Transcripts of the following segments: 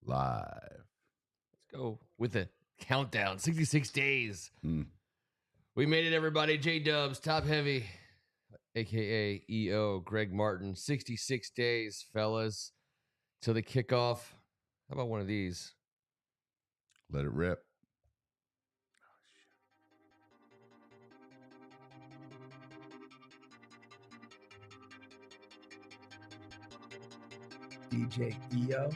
Live. Let's go with the countdown. 66 days. We made it, everybody. J-Dubs, Top Heavy, a.k.a. EO, Greg Martin. 66 days, fellas, till the kickoff. How about one of these? Let it rip. DJ EO.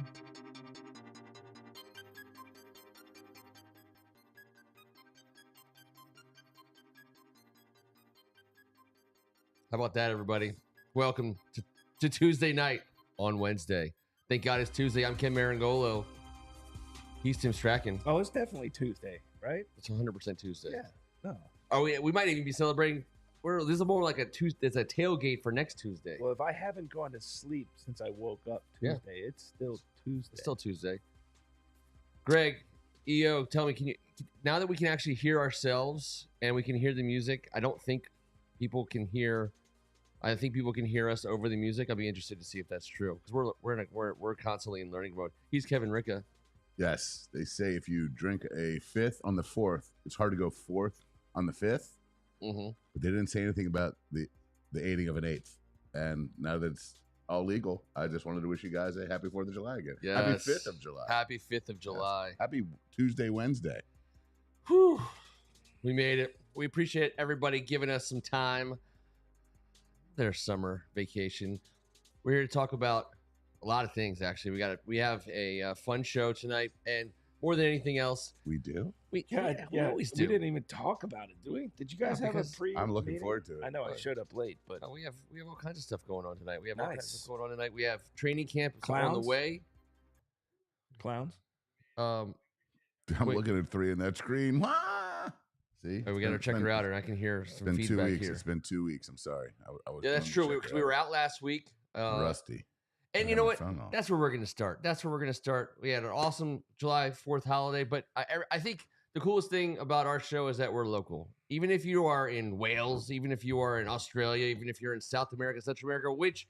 How about that, everybody? Welcome to Tuesday night on Wednesday. Thank God it's Tuesday. I'm Ken Marangolo. He's Tim Strachan. Oh, it's definitely Tuesday, right? It's 100% Tuesday. Yeah. No. Oh, we might even be celebrating. This is more like a Tuesday. It's a tailgate for next Tuesday. Well, if I haven't gone to sleep since I woke up Tuesday, it's still Tuesday. It's still Tuesday. Greg, EO, tell me, now that we can actually hear ourselves and we can hear the music, I think people can hear us over the music. I'll be interested to see if that's true because we're constantly in learning mode. He's Kevin Ricka. Yes, they say if you drink a fifth on the fourth, it's hard to go fourth on the fifth. Mm-hmm. But they didn't say anything about the aiding of an eighth. And now that it's all legal, I just wanted to wish you guys a happy 4th of July again. Yes. Happy 5th of July. Happy 5th of July. Yes. Happy Tuesday, Wednesday. Whew. We made it. We appreciate everybody giving us some time. Their summer vacation. We're here to talk about a lot of things, actually. We have a fun show tonight, and more than anything else, we do. We always do. We didn't even talk about it, do we? Did you guys have a pre? I'm looking forward to it. I know I showed up late, but we have all kinds of stuff going on tonight. We have all kinds of Nice. stuff going on tonight. We have training camp on Clowns? the way. Clowns. I'm Wait. looking at 3 in that screen. Wah! See? We got to check her out, and I can hear some been 2 feedback weeks. here. It's been 2 weeks. I'm sorry. I was Yeah, that's true. Because we were out last week. Rusty. And you know what? That's where we're going to start. We had an awesome July 4th holiday, but I think the coolest thing about our show is that we're local. Even if you are in Wales, even if you are in Australia, even if you're in South America, Central America, which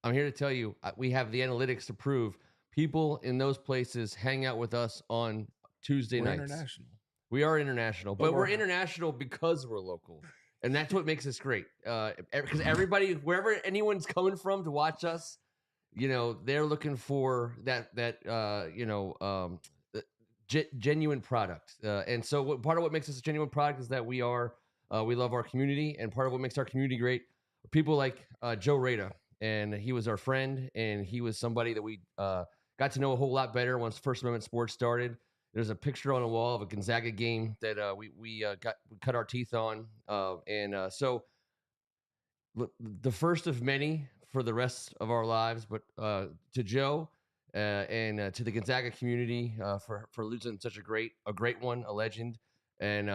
I'm here to tell you, we have the analytics to prove people in those places hang out with us on Tuesday nights. International. We are international, but we're international because we're local. And that's what makes us great. Because everybody, wherever anyone's coming from to watch us, they're looking for that genuine product. And so part of what makes us a genuine product is that we love our community, and part of what makes our community great are people like Joe Rada. And he was our friend, and he was somebody that we got to know a whole lot better once First Amendment Sports started. There's a picture on a wall of a Gonzaga game that we cut our teeth on. So the first of many for the rest of our lives, but to Joe and to the Gonzaga community for losing such a great one, a legend, and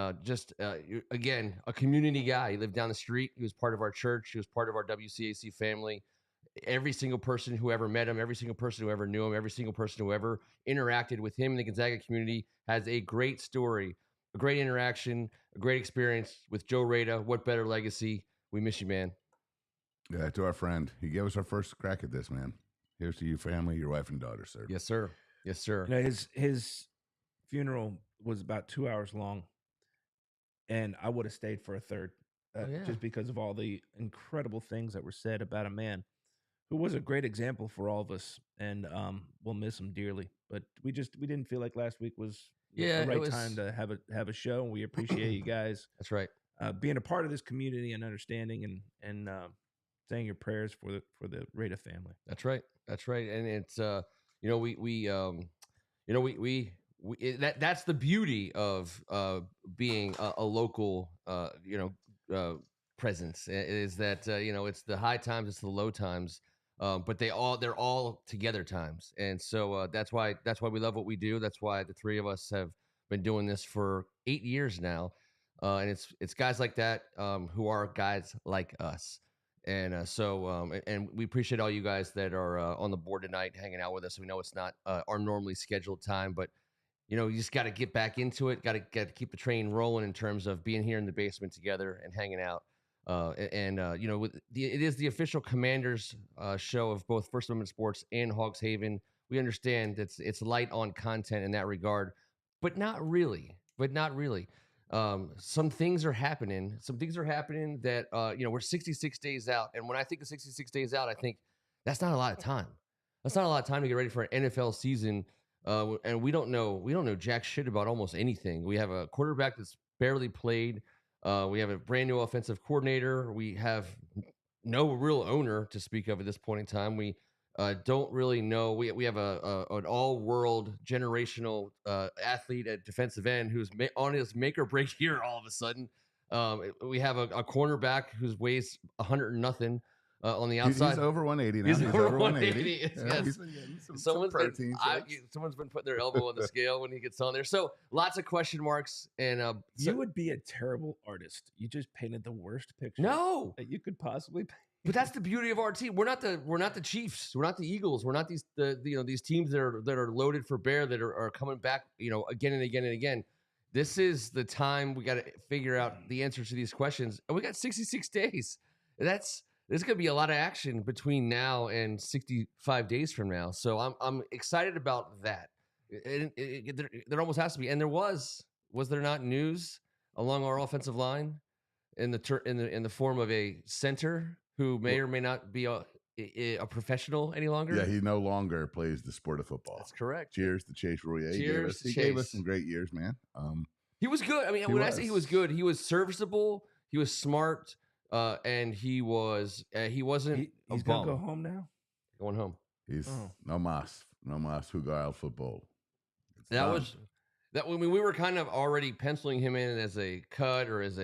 again, a community guy. He lived down the street. He was part of our church. He was part of our WCAC family. Every single person who ever met him, every single person who ever knew him, every single person who ever interacted with him in the Gonzaga community has a great story, a great interaction, a great experience with Joe Rada. What better legacy? We miss you, man. Yeah, to our friend. He gave us our first crack at this, man. Here's to you, family, your wife and daughter, sir. Yes, sir. Yes, sir. His funeral was about 2 hours long, and I would have stayed for a third, just because of all the incredible things that were said about a man who was a great example for all of us, and we'll miss him dearly. But we didn't feel like last week was the right time to have a show, and we appreciate you guys. That's right. Being a part of this community and understanding and saying your prayers for the Rada family. That's right. That's right. And it's that's the beauty of being a local presence, is that it's the high times, it's the low times. But they're all together times, and so that's why we love what we do. That's why the three of us have been doing this for 8 years now, and it's guys like that who are guys like us, and so we appreciate all you guys that are on the board tonight, hanging out with us. We know it's not our normally scheduled time, but you just got to get back into it. Got to keep the train rolling in terms of being here in the basement together and hanging out. It is the official Commanders show of both First Amendment Sports and Hogs Haven. we understand it's light on content in that regard, but not really. Some things are happening. Some things are happening that we're 66 days out, and when I think of 66 days out, I think that's not a lot of time. That's not a lot of time to get ready for an NFL season. And we don't know jack shit about almost anything. We have a quarterback that's barely played. We have a brand new offensive coordinator. We have no real owner to speak of at this point in time. We don't really know. We have an all-world generational athlete at defensive end who's on his make or break year all of a sudden. We have a cornerback who's weighs 100 and nothing. On the outside, he's over 180 now. He's over 180. Yeah, he's been getting some protein. Someone's been putting their elbow on the scale when he gets on there. So lots of question marks. And you would be a terrible artist. You just painted the worst picture. No, that you could possibly paint. But that's the beauty of our team. We're not the Chiefs. We're not the Eagles. We're not these teams that are loaded for bear that are coming back again and again and again. This is the time we got to figure out the answers to these questions. And we got 66 days. There's going to be a lot of action between now and 65 days from now. So I'm excited about that. There almost has to be. And was there not news along our offensive line in the form of a center who may or may not be a professional any longer? Yeah, he no longer plays the sport of football. That's correct. Cheers to Chase Royer. He gave us some great years, man. He was good. I mean, when I say he was good, he was serviceable. He was smart. And he wasn't. He's gonna go home now. Going home. He's no mas jugar football. When we were kind of already penciling him in as a cut or as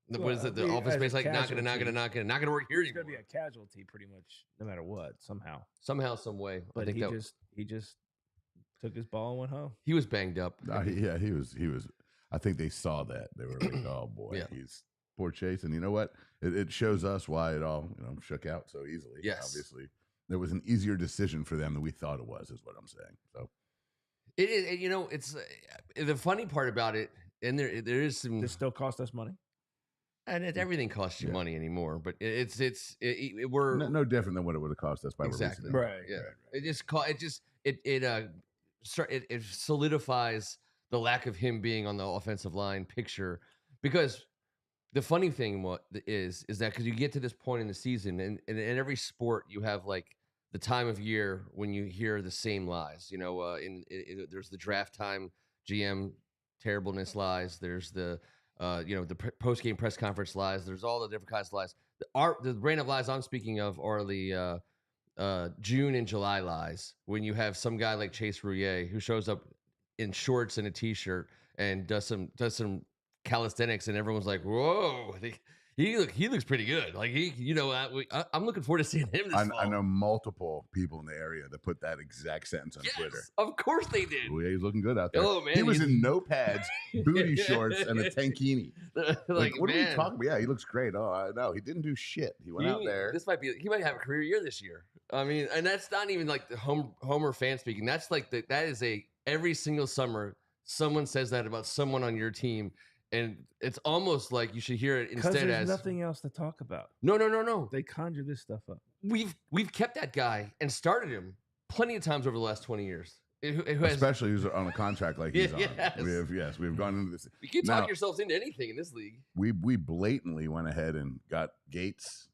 what is it? The office space like not gonna work here. He's gonna be a casualty pretty much no matter what. Somehow, some way. But he just took his ball and went home. He was banged up. He was. I think they saw that. They were like, "Oh boy, he's poor Chase." And you know what? It shows us why it all shook out so easily. Yes, obviously, there was an easier decision for them than we thought it was. Is what I'm saying. So it is. It's the funny part about it, and there is some. This still cost us money, and everything costs you money anymore. But we're no different than what it would have cost us by exactly releasing it. Right. Yeah. It solidifies the lack of him being on the offensive line picture, because the funny thing is that because you get to this point in the season, and in every sport you have like the time of year when you hear the same lies. There's the draft time GM terribleness lies. There's the post game press conference lies. There's all the different kinds of lies. The brand of lies I'm speaking of are the June and July lies, when you have some guy like Chase Royer who shows up in shorts and a t-shirt and does some calisthenics, and everyone's like, "Whoa, he looks pretty good." Like I'm looking forward to seeing him this fall. I know multiple people in the area that put that exact sentence on Twitter. Of course they did. Oh, yeah, he's looking good out there. Oh man, he was in no pads, booty shorts, and a tankini. Like, what are we talking about? Yeah, he looks great. Oh, I know. He didn't do shit. He went out there. He might have a career year this year. I mean, and that's not even like the Homer fan speaking. That's like that is every single summer someone says that about someone on your team, and it's almost like you should hear it instead there's nothing else to talk about. No. They conjure this stuff up. We've kept that guy and started him plenty of times over the last 20 years. Especially who's on a contract like he's on. We've gone into this. You can talk yourselves into anything in this league. We blatantly went ahead and got Gates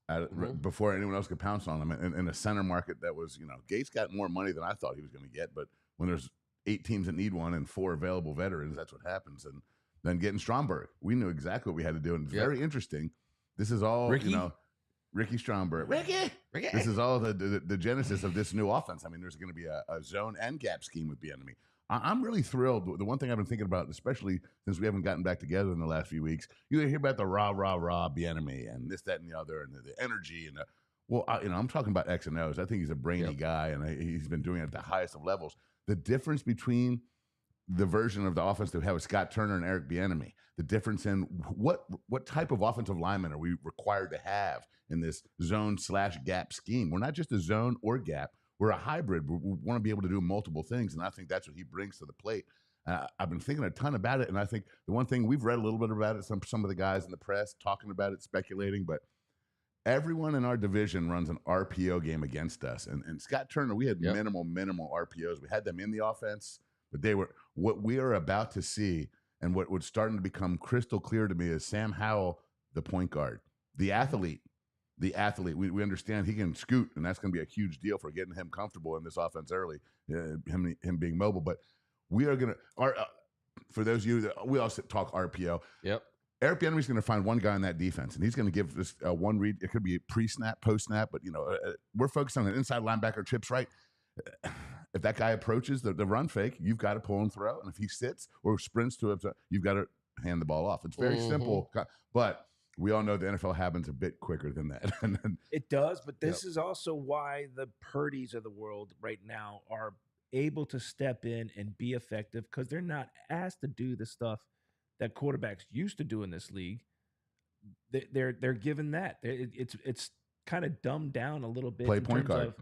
before anyone else could pounce on him in a center market that was, Gates got more money than I thought he was going to get. But when there's 8 teams that need one and 4 available veterans, that's what happens. And then getting Stromberg, we knew exactly what we had to do. And it's very interesting. This is all, Ricky Stromberg. Ricky. This is all the genesis of this new offense. I mean, there's going to be a zone and gap scheme with Bieniemy. I'm really thrilled. The one thing I've been thinking about, especially since we haven't gotten back together in the last few weeks, you hear about the rah Bieniemy and this, that, and the other, and the energy and I'm talking about X and O's. I think he's a brainy guy, and he's been doing it at the highest of levels. The difference between the version of the offense that we have with Scott Turner and Eric Bieniemy, the difference in what type of offensive lineman are we required to have in this zone/gap scheme. We're not just a zone or gap. We're a hybrid. We want to be able to do multiple things, and I think that's what he brings to the plate. I've been thinking a ton about it, and I think the one thing we've read a little bit about it, some of the guys in the press talking about it, speculating, but everyone in our division runs an RPO game against us. And Scott Turner, we had minimal RPOs. We had them in the offense, but they were what we are about to see. And what was starting to become crystal clear to me is Sam Howell, the point guard, the athlete. We understand he can scoot, and that's going to be a huge deal for getting him comfortable in this offense early, him being mobile. But we are going to, for those of you that we also talk RPO. Yep. Eric Bieniemy's going to find one guy in that defense, and he's going to give this one read. It could be pre-snap, post-snap, but we're focused on the inside linebacker trips right. If that guy approaches the run fake, you've got to pull and throw, and if he sits or sprints to it, you've got to hand the ball off. It's very simple, but we all know the NFL happens a bit quicker than that. It does, but this is also why the Purdys of the world right now are able to step in and be effective, because they're not asked to do the stuff that quarterbacks used to do in this league. They're given that. It's kind of dumbed down a little bit. Play point guard.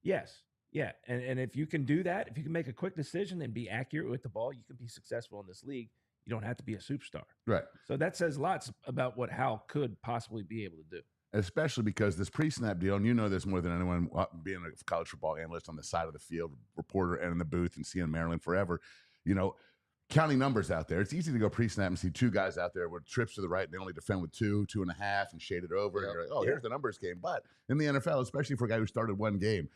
Yes. Yeah. And if you can do that, if you can make a quick decision and be accurate with the ball, you can be successful in this league. You don't have to be a superstar. Right. So that says lots about what Hal could possibly be able to do. Especially because this pre-snap deal, and you know this more than anyone, being a college football analyst on the side of the field, reporter, and in the booth and seeing Maryland forever, counting numbers out there. It's easy to go pre-snap and see two guys out there with trips to the right, and they only defend with 2.5, and shade it over. And you're like, here's the numbers game. But in the NFL, especially for a guy who started one game,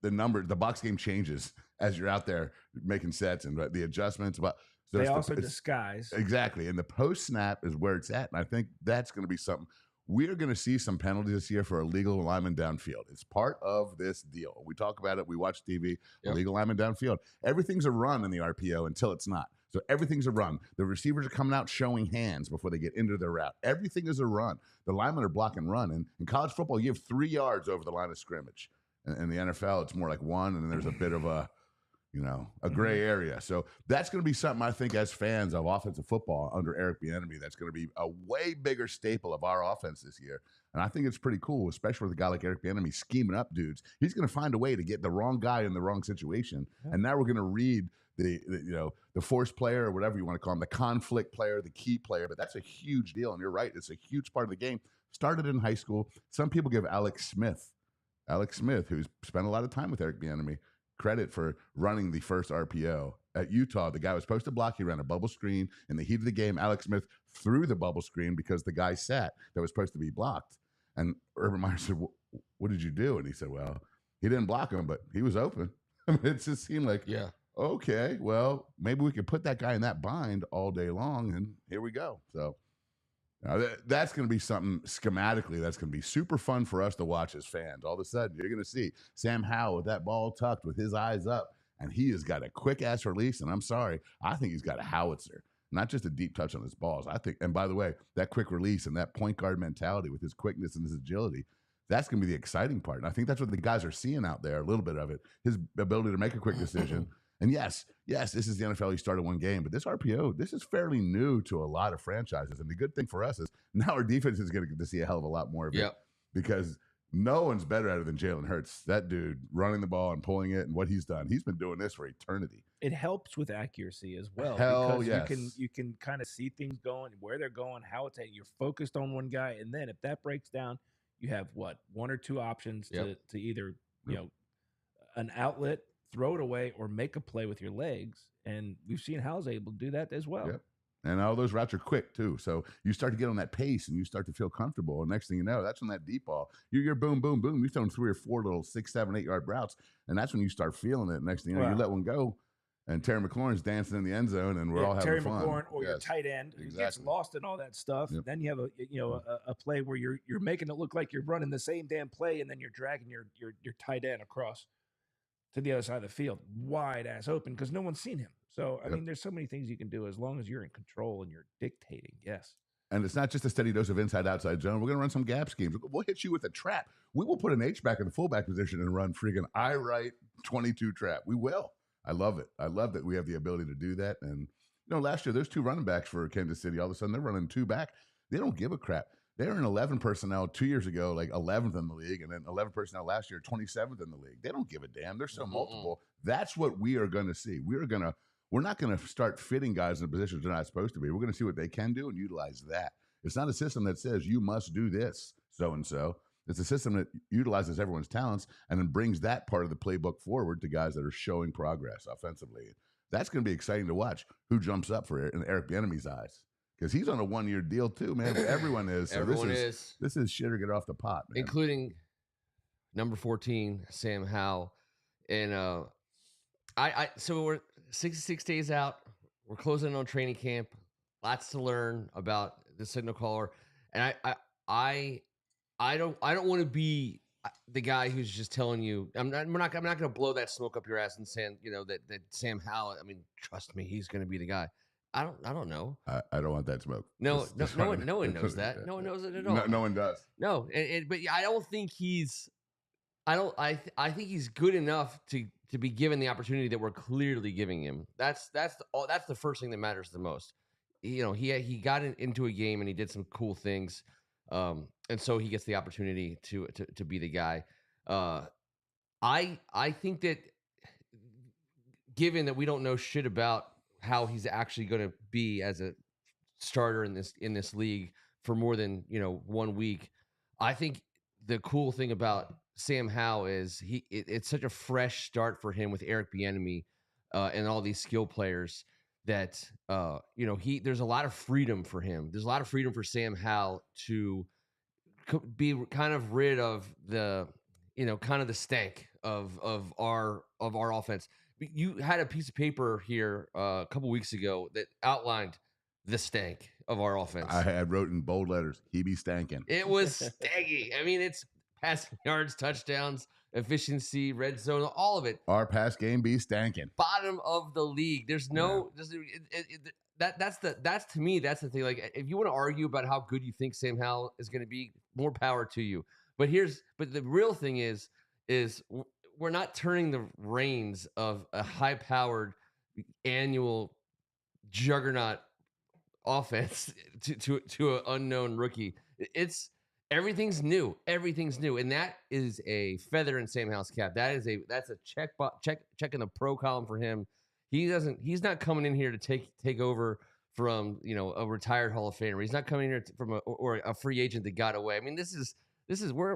the number, the box game changes as you're out there making sets and the adjustments. But they also disguise. Exactly. And the post-snap is where it's at. And I think that's going to be something. We are going to see some penalties this year for illegal alignment downfield. It's part of this deal. We talk about it. We watch TV, illegal alignment downfield. Everything's a run in the RPO until it's not. So everything's a run. The receivers are coming out showing hands before they get into their route. Everything is a run. The linemen are block and run. And in college football, you have 3 yards over the line of scrimmage. In the NFL, it's more like 1, and then there's a bit of a gray area. So that's going to be something I think as fans of offensive football under Eric Bieniemy, that's going to be a way bigger staple of our offense this year. And I think it's pretty cool, especially with a guy like Eric Bieniemy scheming up dudes. He's going to find a way to get the wrong guy in the wrong situation. Yeah. And now we're going to read the force player, or whatever you want to call him, the conflict player, the key player. But that's a huge deal. And you're right. It's a huge part of the game. Started in high school. Some people give Alex Smith, who's spent a lot of time with Eric Bieniemy, credit for running the first RPO at Utah. The guy was supposed to block. He ran a bubble screen. In the heat of the game, Alex Smith threw the bubble screen because the guy sat that was supposed to be blocked. And Urban Meyer said, what did you do? And he said, well, he didn't block him, but he was open. I mean, it just seemed like, okay, well, maybe we could put that guy in that bind all day long, and here we go. So that's going to be something schematically that's going to be super fun for us to watch as fans. All of a sudden, you're going to see Sam Howell with that ball tucked with his eyes up, and he has got a quick-ass release, and I'm sorry, I think he's got a howitzer, not just a deep touch on his balls. I think, and by the way, that quick release and that point guard mentality with his quickness and his agility, that's going to be the exciting part. And I think that's what the guys are seeing out there, a little bit of it, his ability to make a quick decision. And yes, this is the NFL. He started one game, but this RPO, this is fairly new to a lot of franchises. And the good thing for us is now our defense is going to get to see a hell of a lot more of it, because no one's better at it than Jalen Hurts. That dude running the ball and pulling it, and what he's done. He's been doing this for eternity. It helps with accuracy as well. Because you can kind of see things going, where they're going, how it's at. You're focused on one guy, and then if that breaks down, you have 1 or 2 options to either an outlet, throw it away, or make a play with your legs. And we've seen Hal's able to do that as well. Yep. And all those routes are quick too. So you start to get on that pace and you start to feel comfortable. And next thing you know, that's when that deep ball, you're boom, boom, boom. You've thrown 3 or 4 little 6, 7, 8 yard routes. And that's when you start feeling it. Next thing you know, you let one go, and Terry McLaurin's dancing in the end zone, and we're all having fun. Terry McLaurin or your tight end who gets lost in all that stuff. Yep. Then you have a play where you're making it look like you're running the same damn play, and then you're dragging your tight end across to the other side of the field, wide ass open, because no one's seen him. So, I mean, there's so many things you can do as long as you're in control and you're dictating. Yes. And it's not just a steady dose of inside-outside zone. We're going to run some gap schemes. We'll hit you with a trap. We will put an H-back in the fullback position and run freaking I-right 22 trap. We will. I love it. I love that we have the ability to do that. And, last year, there's 2 running backs for Kansas City. All of a sudden, they're running 2 back. They don't give a crap. They were in 11 personnel 2 years ago, like 11th in the league, and then 11 personnel last year, 27th in the league. They don't give a damn. They're so multiple. That's what we are going to see. We're not going to start fitting guys in positions they're not supposed to be. We're going to see what they can do and utilize that. It's not a system that says you must do this, so-and-so. It's a system that utilizes everyone's talents and then brings that part of the playbook forward to guys that are showing progress offensively. That's going to be exciting to watch who jumps up for it in Eric Bieniemy's eyes. Because he's on a 1-year deal too, man. Everyone is. So Everyone this is shit or get off the pot, man. Including number 14, Sam Howell. And so we're 66 days out. We're closing in on training camp. Lots to learn about the signal caller. And I don't want to be the guy who's just telling you I'm not going to blow that smoke up your ass and saying, that Sam Howell, I mean, trust me, he's going to be the guy. I don't know. I don't want that smoke. No one knows that. No one knows it at all. No one does. No, but I don't think he's. I think he's good enough to be given the opportunity that we're clearly giving him. That's the first thing that matters the most. He got into a game and he did some cool things, and so he gets the opportunity to be the guy. I think that given that we don't know shit about how he's actually going to be as a starter in this league for more than 1 week, I think the cool thing about Sam Howell is it's such a fresh start for him with Eric Bieniemy and all these skill players that there's a lot of freedom for him. There's a lot of freedom for Sam Howell to be kind of rid of the kind of the stank of our offense. You had a piece of paper here a couple weeks ago that outlined the stank of our offense. I had wrote in bold letters, he be stanking. It was stanky. I mean, it's passing yards, touchdowns, efficiency, red zone, all of it. Our pass game be stanking. Bottom of the league. There's no that's to me, that's the thing. Like, if you want to argue about how good you think Sam Howell is going to be, more power to you. But the real thing is we're not turning the reins of a high-powered annual juggernaut offense to an unknown rookie. Everything's new, and that is a feather in Sam Howell's cap. That's a check in the pro column for him. He's not coming in here to take over from a retired Hall of Famer. He's not coming here from a free agent that got away. I mean, this is we're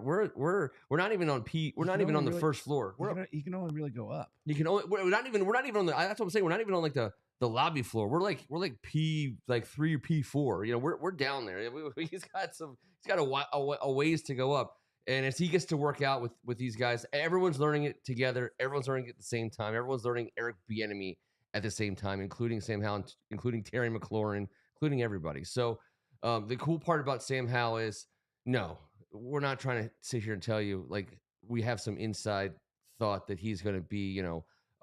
not even on we're not even on the first floor. You can only really go up. We're not even on the. That's what I'm saying. We're not even on like the lobby floor. We're like P3 or P4. We're down there. He's got a ways to go up. And as he gets to work out with these guys, everyone's learning it together. Everyone's learning it at the same time. Everyone's learning Eric Bieniemy at the same time, including Sam Howell, including Terry McLaurin, including everybody. So the cool part about Sam Howell is no. We're not trying to sit here and tell you like we have some inside thought that he's going to be,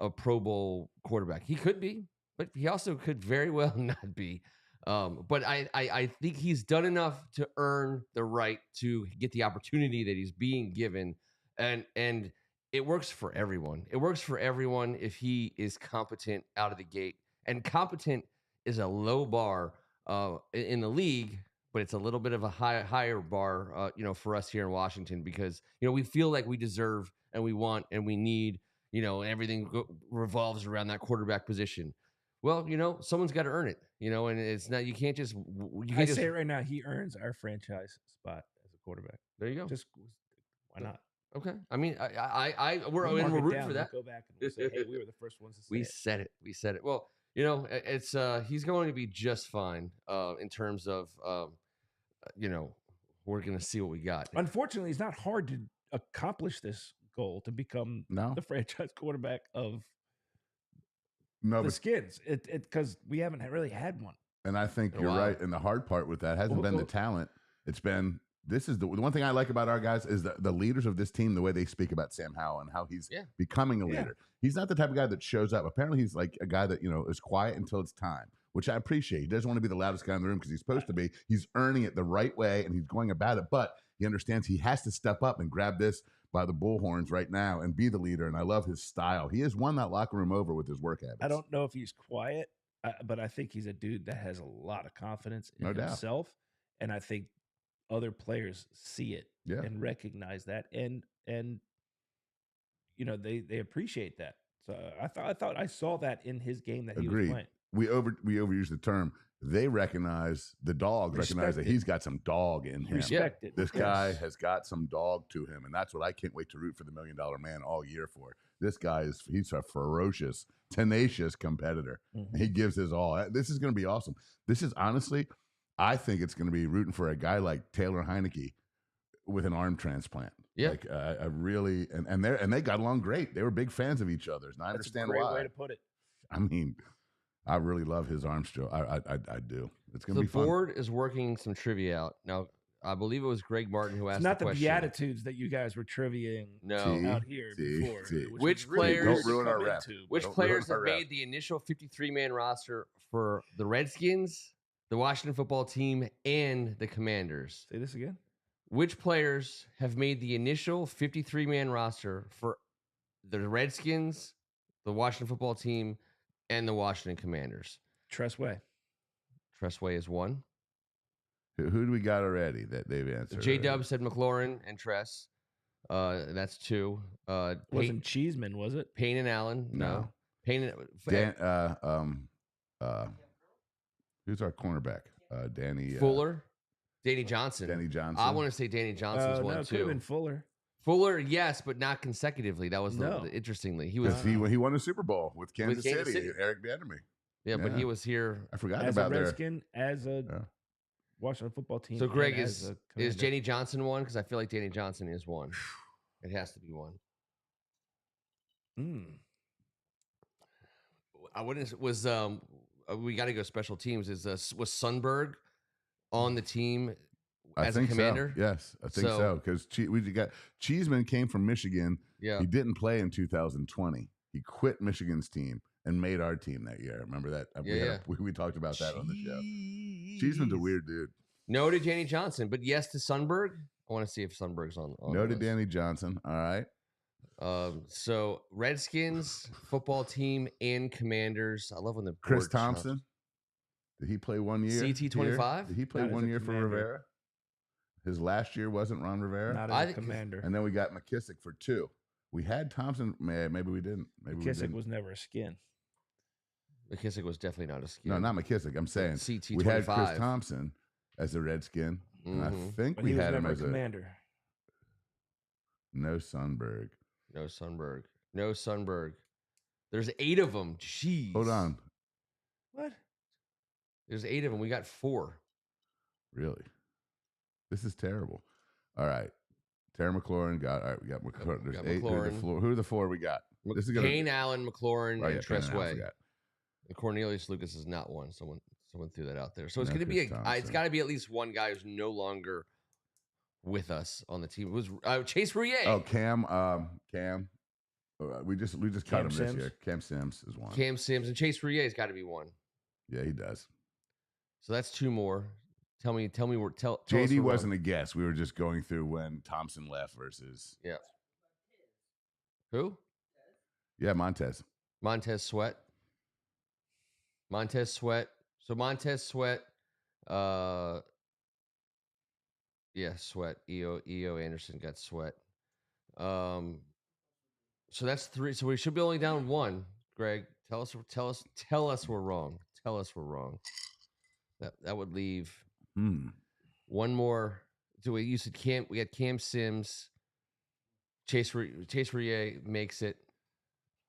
a Pro Bowl quarterback. He could be, but he also could very well not be. But I think he's done enough to earn the right to get the opportunity that he's being given, and it works for everyone. It works for everyone if he is competent out of the gate. And competent is a low bar in the league. But it's a little bit of a higher bar, for us here in Washington because, we feel like we deserve and we want and we need, everything revolves around that quarterback position. Well, someone's got to earn it, and it's not, you can't just. Say it right now, he earns our franchise spot as a quarterback. There you go. Just why not? Okay. I mean, we're rooting for that. We'll go back and we'll say, hey, we were the first ones to say it. We said it. Well, it's he's going to be just fine in terms of we're going to see what we got. Unfortunately, it's not hard to accomplish this goal to become the franchise quarterback of the Skins. It because we haven't really had one. And I think you're right. And the hard part with that hasn't been the talent. It's been this is the one thing I like about our guys is the leaders of this team, the way they speak about Sam Howell and how he's becoming a leader. He's not the type of guy that shows up. Apparently, he's like a guy that is quiet until it's time, which I appreciate. He doesn't want to be the loudest guy in the room because he's supposed to be. He's earning it the right way, and he's going about it. But he understands he has to step up and grab this by the bullhorns right now and be the leader. And I love his style. He has won that locker room over with his work habits. I don't know if he's quiet, but I think he's a dude that has a lot of confidence in himself. And I think other players see it and recognize that. And they appreciate that. So I thought I saw that in his game that he was playing. we overuse the term. They recognize the dogs recognize that he's got some dog in him. Respect it. This guy has got some dog to him, and that's what I can't wait to root for the $1 Million Man all year for. This guy he's a ferocious, tenacious competitor. He gives his all. This is going to be awesome. This is honestly, I think it's going to be rooting for a guy like Taylor Heineke with an arm transplant. Yeah, like I really and they got along great. They were big fans of each other's, and I understand why. That's a great way to put it. I mean, I really love his arm stroke. I do. It's going to be fun. The board is working some trivia out now. I believe it was Greg Martin who asked not the question. Beatitudes that you guys were triviaing out here before. Which players don't ruin our rep? Which players have made the initial 53-man roster for the Redskins, the Washington football team, and the Commanders? Say this again. Which players have made the initial 53-man roster for the Redskins, the Washington football team, and the Washington Commanders? Tressway. Tressway is one. Who do we got already that they've answered? J-Dub said McLaurin and Tress. That's two. Wasn't Cheeseman, was it? Payne and Allen. No. Payne and who's our cornerback? Danny Fuller. Danny Johnson. Danny Johnson. I want to say Danny Johnson's one it too. Could have been Fuller. Fuller, yes, but not consecutively. That was interestingly. He was he won a Super Bowl with Kansas City. Eric Bieniemy. Yeah, but he was here. I forgot as about a Redskin, as a Washington football team. So Greg is Danny Johnson one? Because I feel like Danny Johnson is one. It has to be one. I wouldn't. We got to go special teams. Was Sundberg on the team as a commander? So. Yes, I think so. Because we got Cheeseman came from Michigan. Yeah, he didn't play in 2020. He quit Michigan's team and made our team that year. Remember that? We talked about that on the show. Cheeseman's a weird dude. No to Danny Johnson, but yes to Sundberg. I want to see if Sundberg's on no to Danny Johnson. All right. So Redskins football team and Commanders. I love when the Chris Thompson. Did he play 1 year? CT25. Did he play 1 year for Rivera? His last year wasn't Ron Rivera. Not as a commander. And then we got McKissick for 2. We had Thompson. Maybe we didn't. McKissick was never a skin. McKissick was definitely not a skin. No, not McKissick. I'm saying CT25. We had Chris Thompson as a Redskin. And I think we had him as a commander. No Sundberg. No Sundberg. No Sundberg. There's 8 of them. Jeez. Hold on. What? There's 8 of them. We got 4. Really? This is terrible. All right. Terry McLaurin got. All right, we got McLaurin. There's 8. Who are the 4 we got? This is Payne, Allen, McLaurin, and Tressway. And Cornelius Lucas is not one. Someone threw that out there. So it's going to be it's got to be at least one guy who's no longer with us on the team. It was Chase Rouillet. Oh, Cam. We just cut him this year. Cam Sims is one. Cam Sims and Chase Rouillet's got to be one. Yeah, he does. So that's 2 more. Tell me where. Tell JD wasn't a guess. We were just going through when Thompson left versus. Yeah. Who? Yeah, Montez Sweat. So Montez Sweat. Yeah, Sweat. EO Anderson got Sweat. So that's 3. So we should be only down 1. Greg, tell us we're wrong. Tell us we're wrong. That would leave one more. So you said we had Cam Sims. Chase Rouillet makes it.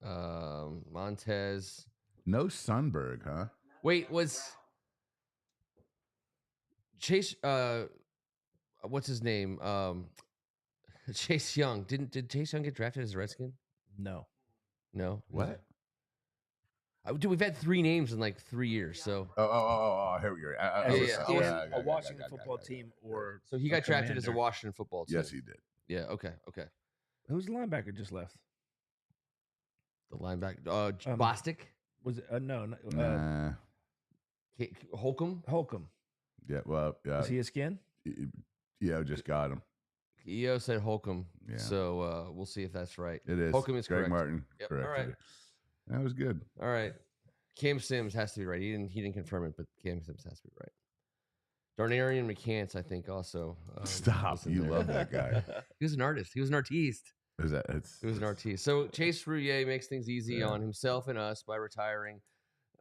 Montez. No Sundberg, huh? Wait, was Chase? What's his name? Chase Young. Did Chase Young get drafted as a Redskin? No. What? Dude, we've had 3 names in like 3 years. So. Here we go. A Washington football team, or so he got drafted as a Washington football team. Yes, he did. Yeah. Okay. Who's the linebacker just left? The linebacker, Bostic. Was it? No. Holcomb. Yeah. Well. Is he a skin? Yeah, just got him. EO said Holcomb. Yeah. So we'll see if that's right. It is. Holcomb is Greg correct. Martin. Yep. Correct. All right. That was good. All right. Cam Sims has to be right. He didn't confirm it, but Cam Sims has to be right. Darnarian McCants, I think, also. Stop. You love that guy. He was an artist. He was an artiste. He was an artiste. So Chase Rouillet makes things easy on himself and us by retiring.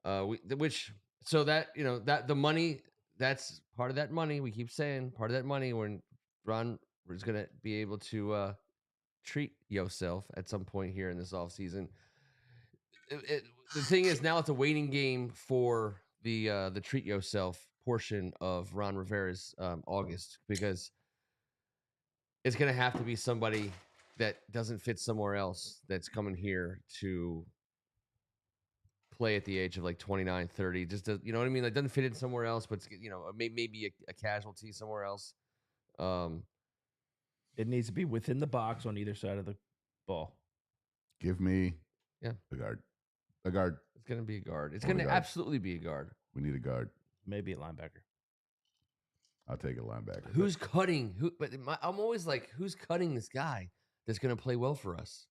So that that the money, that's part of that money. We keep saying part of that money when Ron is going to be able to treat yourself at some point here in this offseason. The thing is, now it's a waiting game for the treat yourself portion of Ron Rivera's August, because it's going to have to be somebody that doesn't fit somewhere else that's coming here to play at the age of like 29, 30. Just to, you know what I mean? Like, doesn't fit in somewhere else, but it's, maybe a casualty somewhere else. It needs to be within the box on either side of the ball. Give me a guard. A guard. It's going to be a guard. It's going to absolutely be a guard. We need a guard. Maybe a linebacker. I'll take a linebacker. Who's cutting? I'm always like, who's cutting this guy that's going to play well for us?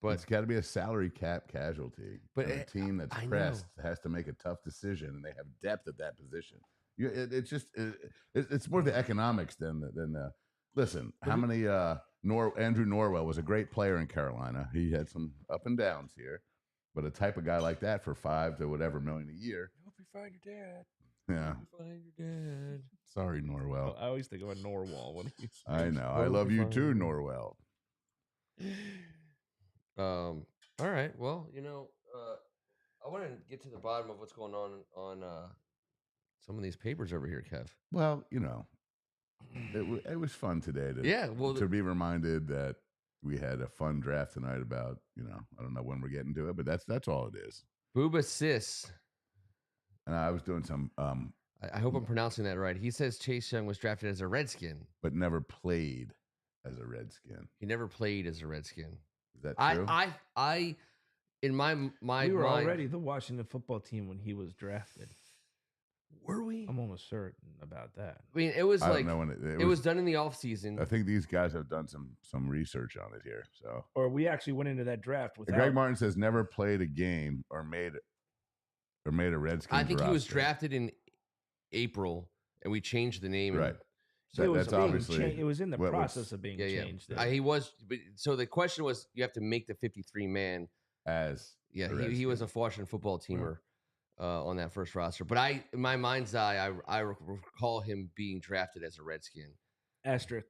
But it's got to be a salary cap casualty. But a team that's pressed has to make a tough decision, and they have depth at that position. It's more the economics than the. Listen, how many? Andrew Norwell was a great player in Carolina. He had some up and downs here, but a type of guy like that for $5 to whatever million a year. Hope you find your dad. Yeah. Find your dad. Sorry, Norwell. I always think of a Norwell when he's. I know. I love you too, Norwell. All right. Well, I want to get to the bottom of what's going on some of these papers over here, Kev. Well, it was fun today to be reminded that we had a fun draft tonight about, I don't know when we're getting to it, but that's all it is. Booba Sis. And I was doing some I hope I'm pronouncing that right. He says Chase Young was drafted as a Redskin, but never played as a Redskin. He never played as a Redskin. Is that true? I in my we were already the Washington football team when he was drafted. Were we? I'm almost certain about that. I mean, it was like it was done in the offseason. I think these guys have done some research on it here. So, or we actually went into that draft without. Greg Martin says never played a game or made a Redskins. I think he was drafted in April, and we changed the name. Right. So that's obviously it was in the process of being changed. Yeah. He was. But, so the question was, you have to make the 53-man as he was a Washington football teamer. On that first roster. But in my mind's eye, I recall him being drafted as a Redskin. Asterisk.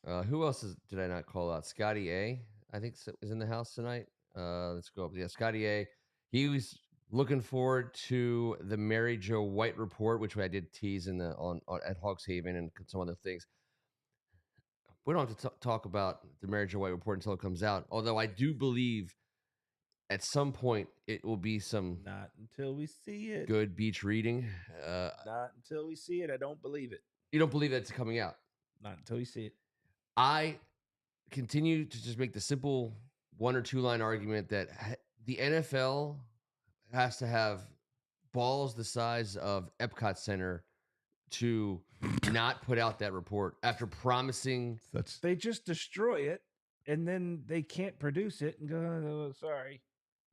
Who else did I not call out? Scotty A, I think, is in the house tonight. Let's go up. Yeah, Scotty A. He was looking forward to the Mary Jo White report, which I did tease at Hogs Haven and some other things. We don't have to talk about the Mary Jo White report until it comes out. Although I do believe at some point it will be some. Not until we see it. Good beach reading. Not until we see it. I don't believe it. You don't believe that's coming out? Not until we see it. I continue to just make the simple 1 or 2 line argument that the NFL has to have balls the size of Epcot Center to not put out that report after promising. They just destroy it, and then they can't produce it and go, oh, sorry.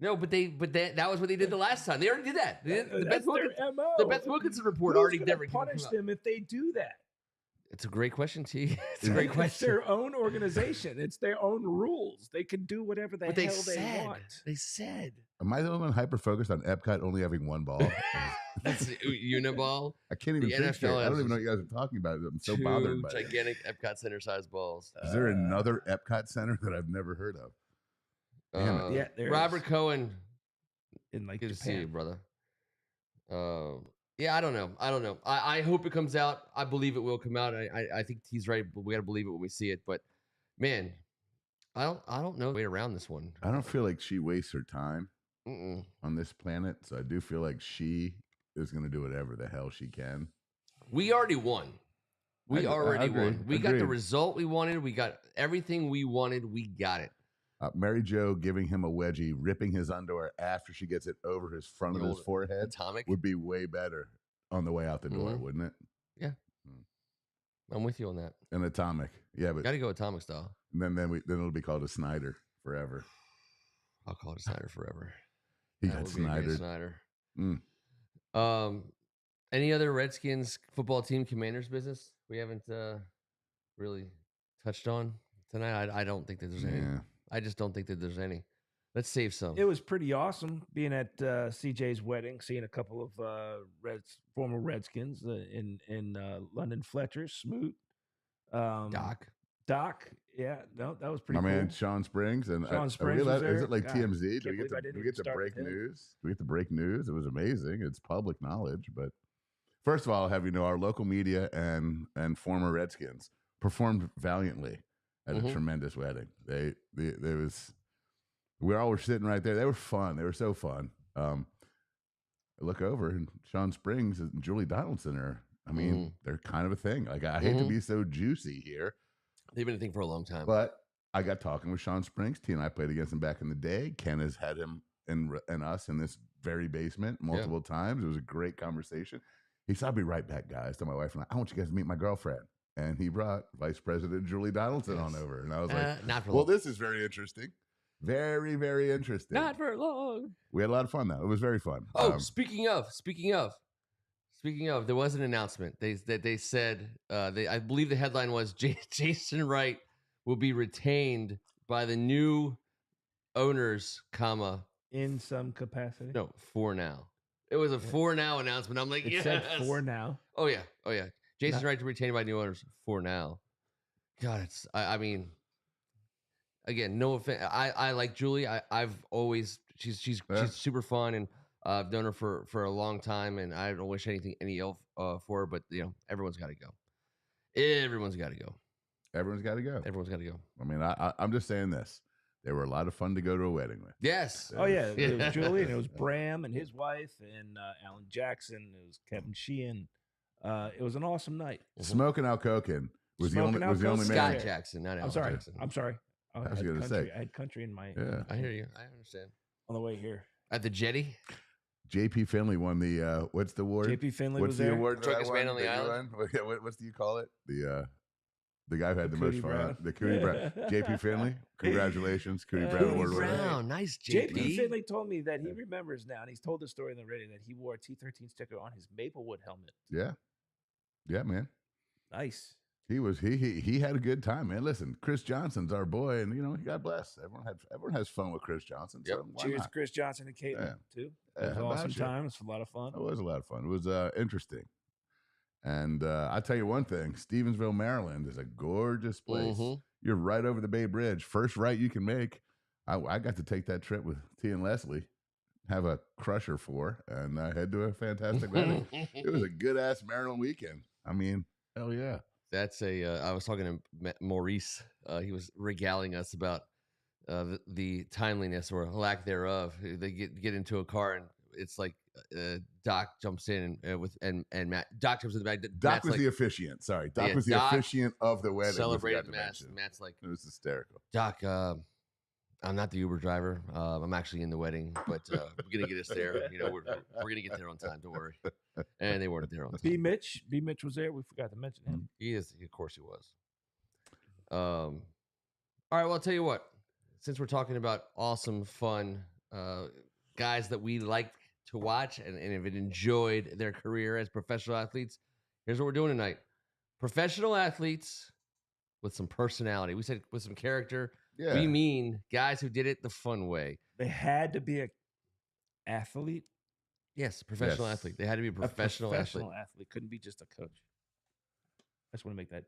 No, but that was what they did the last time. They already did that. The Beth Wilkinson report Who's already never punish them if they do that. It's a great question, T. It's a great question. It's their own organization. It's their own rules. They can do whatever the hell they want. They said. Am I the only one hyper-focused on Epcot only having one ball? That's Uniball. I can't even think straight. I don't even know what you guys are talking about. I'm so bothered by it. Gigantic Epcot Center size balls. Is there another Epcot Center that I've never heard of? Damn it. Yeah, Robert Cohen. In like good Japan. to see you, brother. Yeah, I don't know. I hope it comes out. I believe it will come out. I think he's right, but we got to believe it when we see it. But man, I don't know the way around this one. I don't feel like she wastes her time on this planet, so I do feel like she is going to do whatever the hell she can. We already won. We already won. We got the Agreed. result we wanted. We got everything we wanted. We got it. Mary Jo giving him a wedgie, ripping his underwear after she gets it over his front of his forehead Atomic would be way better on the way out the door, wouldn't it? Yeah. I'm with you on that. An atomic. Yeah, but got to go atomic style. And then it'll be called a Snyder forever. I'll call it a Snyder forever. He got Snydered. Snyder. Any other Redskins football team Commanders business we haven't really touched on tonight? I don't think that there's any. I just don't think that there's any. Let's save some. It was pretty awesome being at CJ's wedding, seeing a couple of former Redskins in London Fletcher, Smoot, Doc. Yeah, no, that was pretty My cool. man Sean Springs and Sean Springs was there. Is it like God, TMZ? do Do we get to break with him. news? Do we get to break news? It was amazing. It's public knowledge. But first of all, I'll have you know, our local media and former Redskins performed valiantly at a tremendous wedding. We all were sitting right there. They were fun. They were so fun. I look over and Sean Springs and Julie Donaldson are. I mean, they're kind of a thing. Like I hate to be so juicy here. They've been a thing for a long time. But I got talking with Sean Springs. T and I played against him back in the day. Ken has had him and us in this very basement multiple times. It was a great conversation. He said, "I'll be right back, guys." To my wife and I want you guys to meet my girlfriend. And he brought Vice President Julie Donaldson on over. And I was like, not for well, long. This is very interesting. Very, very interesting. Not for long. We had a lot of fun, though. It was very fun. Oh, speaking of, there was an announcement. They said, I believe the headline was Jason Wright will be retained by the new owners, in some capacity. No, for now. It was a for now announcement. I'm like, it yes. said for now. Oh yeah. Jason Wright to be retained by new owners for now. God, I mean, again, no offense. I like Julie. I've always she's super fun, and I've known her for a long time, and I don't wish any ill for her. But you know, everyone's got to go. Everyone's got to go. Everyone's got to go. Everyone's got to go. I mean, I'm just saying this. They were a lot of fun to go to a wedding with. Yes. Oh yeah, it was Julie, and it was Bram and his wife, and Alan Jackson. It was Kevin Sheehan. It was an awesome night. Smoking Al Koken was the only man. Scott Jackson, not Alan Jackson. I'm sorry. I was going to say. I had country in my. Yeah, I hear you. I understand. On the way here at the Jetty. JP Finley won the what's the award? JP Finley what's was the there. award? Drunkest man on the island. What do you call it? The guy who had the most fun. The Cootie Brown. JP Finley. Congratulations, Cootie Brown award winner. Brown, nice JP. Finley told me that he remembers now, and he's told the story on the radio that he wore a T-13 sticker on his Maplewood helmet. Yeah, man. Nice. He had a good time, man. Listen, Chris Johnson's our boy, and you know, God bless. Everyone has fun with Chris Johnson. Yep. So Cheers to Chris Johnson and Caitlin too. It was an awesome time. It was a lot of fun. It was a lot of fun. It was interesting. And I'll tell you one thing, Stevensville, Maryland is a gorgeous place. You're right over the Bay Bridge. First right you can make. I got to take that trip with T and Leslie, have a crusher and head to a fantastic wedding. It was a good-ass Maryland weekend. I mean, hell yeah. That's I was talking to Maurice. He was regaling us about the timeliness or lack thereof. They get into a car and it's like Doc jumps in and Matt. Doc jumps in the back. Doc was the officiant. Sorry, Doc was the officiant of the wedding. Celebrated Matt's like, it was hysterical. Doc, I'm not the Uber driver. I'm actually in the wedding, but we're gonna get us there. You know, we're gonna get there on time. Don't worry. And they weren't there on time. B. Mitch was there. We forgot to mention him. He is. Of course, he was. All right. Well, I'll tell you what. Since we're talking about awesome, fun guys that we like to watch and have enjoyed their career as professional athletes, here's what we're doing tonight: professional athletes with some personality. We said with some character. Yeah. We mean guys who did it the fun way. They had to be an athlete. Yes, professional athlete. They had to be a professional athlete. Couldn't be just a coach. I just want to make that.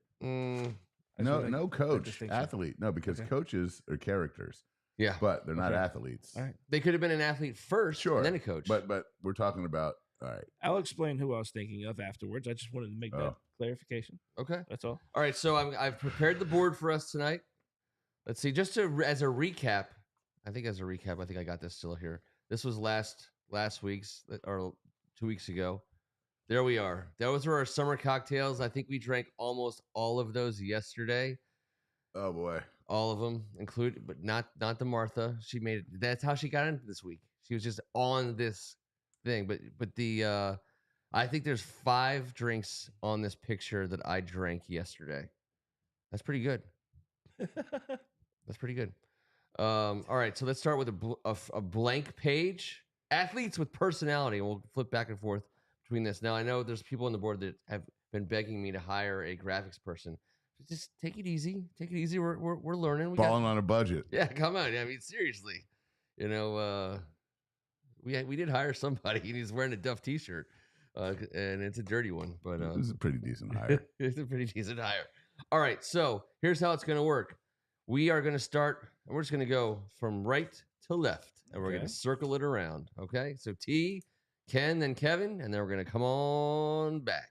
No coach, athlete. No, because coaches are characters. Yeah, but they're not athletes. All right. They could have been an athlete first, and then a coach. But we're talking about. All right. I'll explain who I was thinking of afterwards. I just wanted to make that clarification. Okay, that's all. All right, so I've prepared the board for us tonight. Let's see, as a recap, I think I got this still here. This was last week's or 2 weeks ago. There we are. Those were our summer cocktails. I think we drank almost all of those yesterday. Oh boy. All of them, included, but not the Martha. She made it. That's how she got into this week. She was just on this thing. But the I think there's 5 drinks on this picture that I drank yesterday. That's pretty good. That's pretty good. All right, so let's start with a blank page. Athletes with personality, and we'll flip back and forth between this. Now, I know there's people on the board that have been begging me to hire a graphics person. Just take it easy. Take it easy. We're learning. Balling on a budget. Yeah, come on. I mean, seriously. You know, we did hire somebody, and he's wearing a Duff T-shirt, and it's a dirty one, but This is a pretty decent hire. it's a pretty decent hire. All right, so here's how it's going to work. We are going to start, and we're just going to go from right to left, and we're going to circle it around. Okay, so T, Ken, then Kevin, and then we're going to come on back.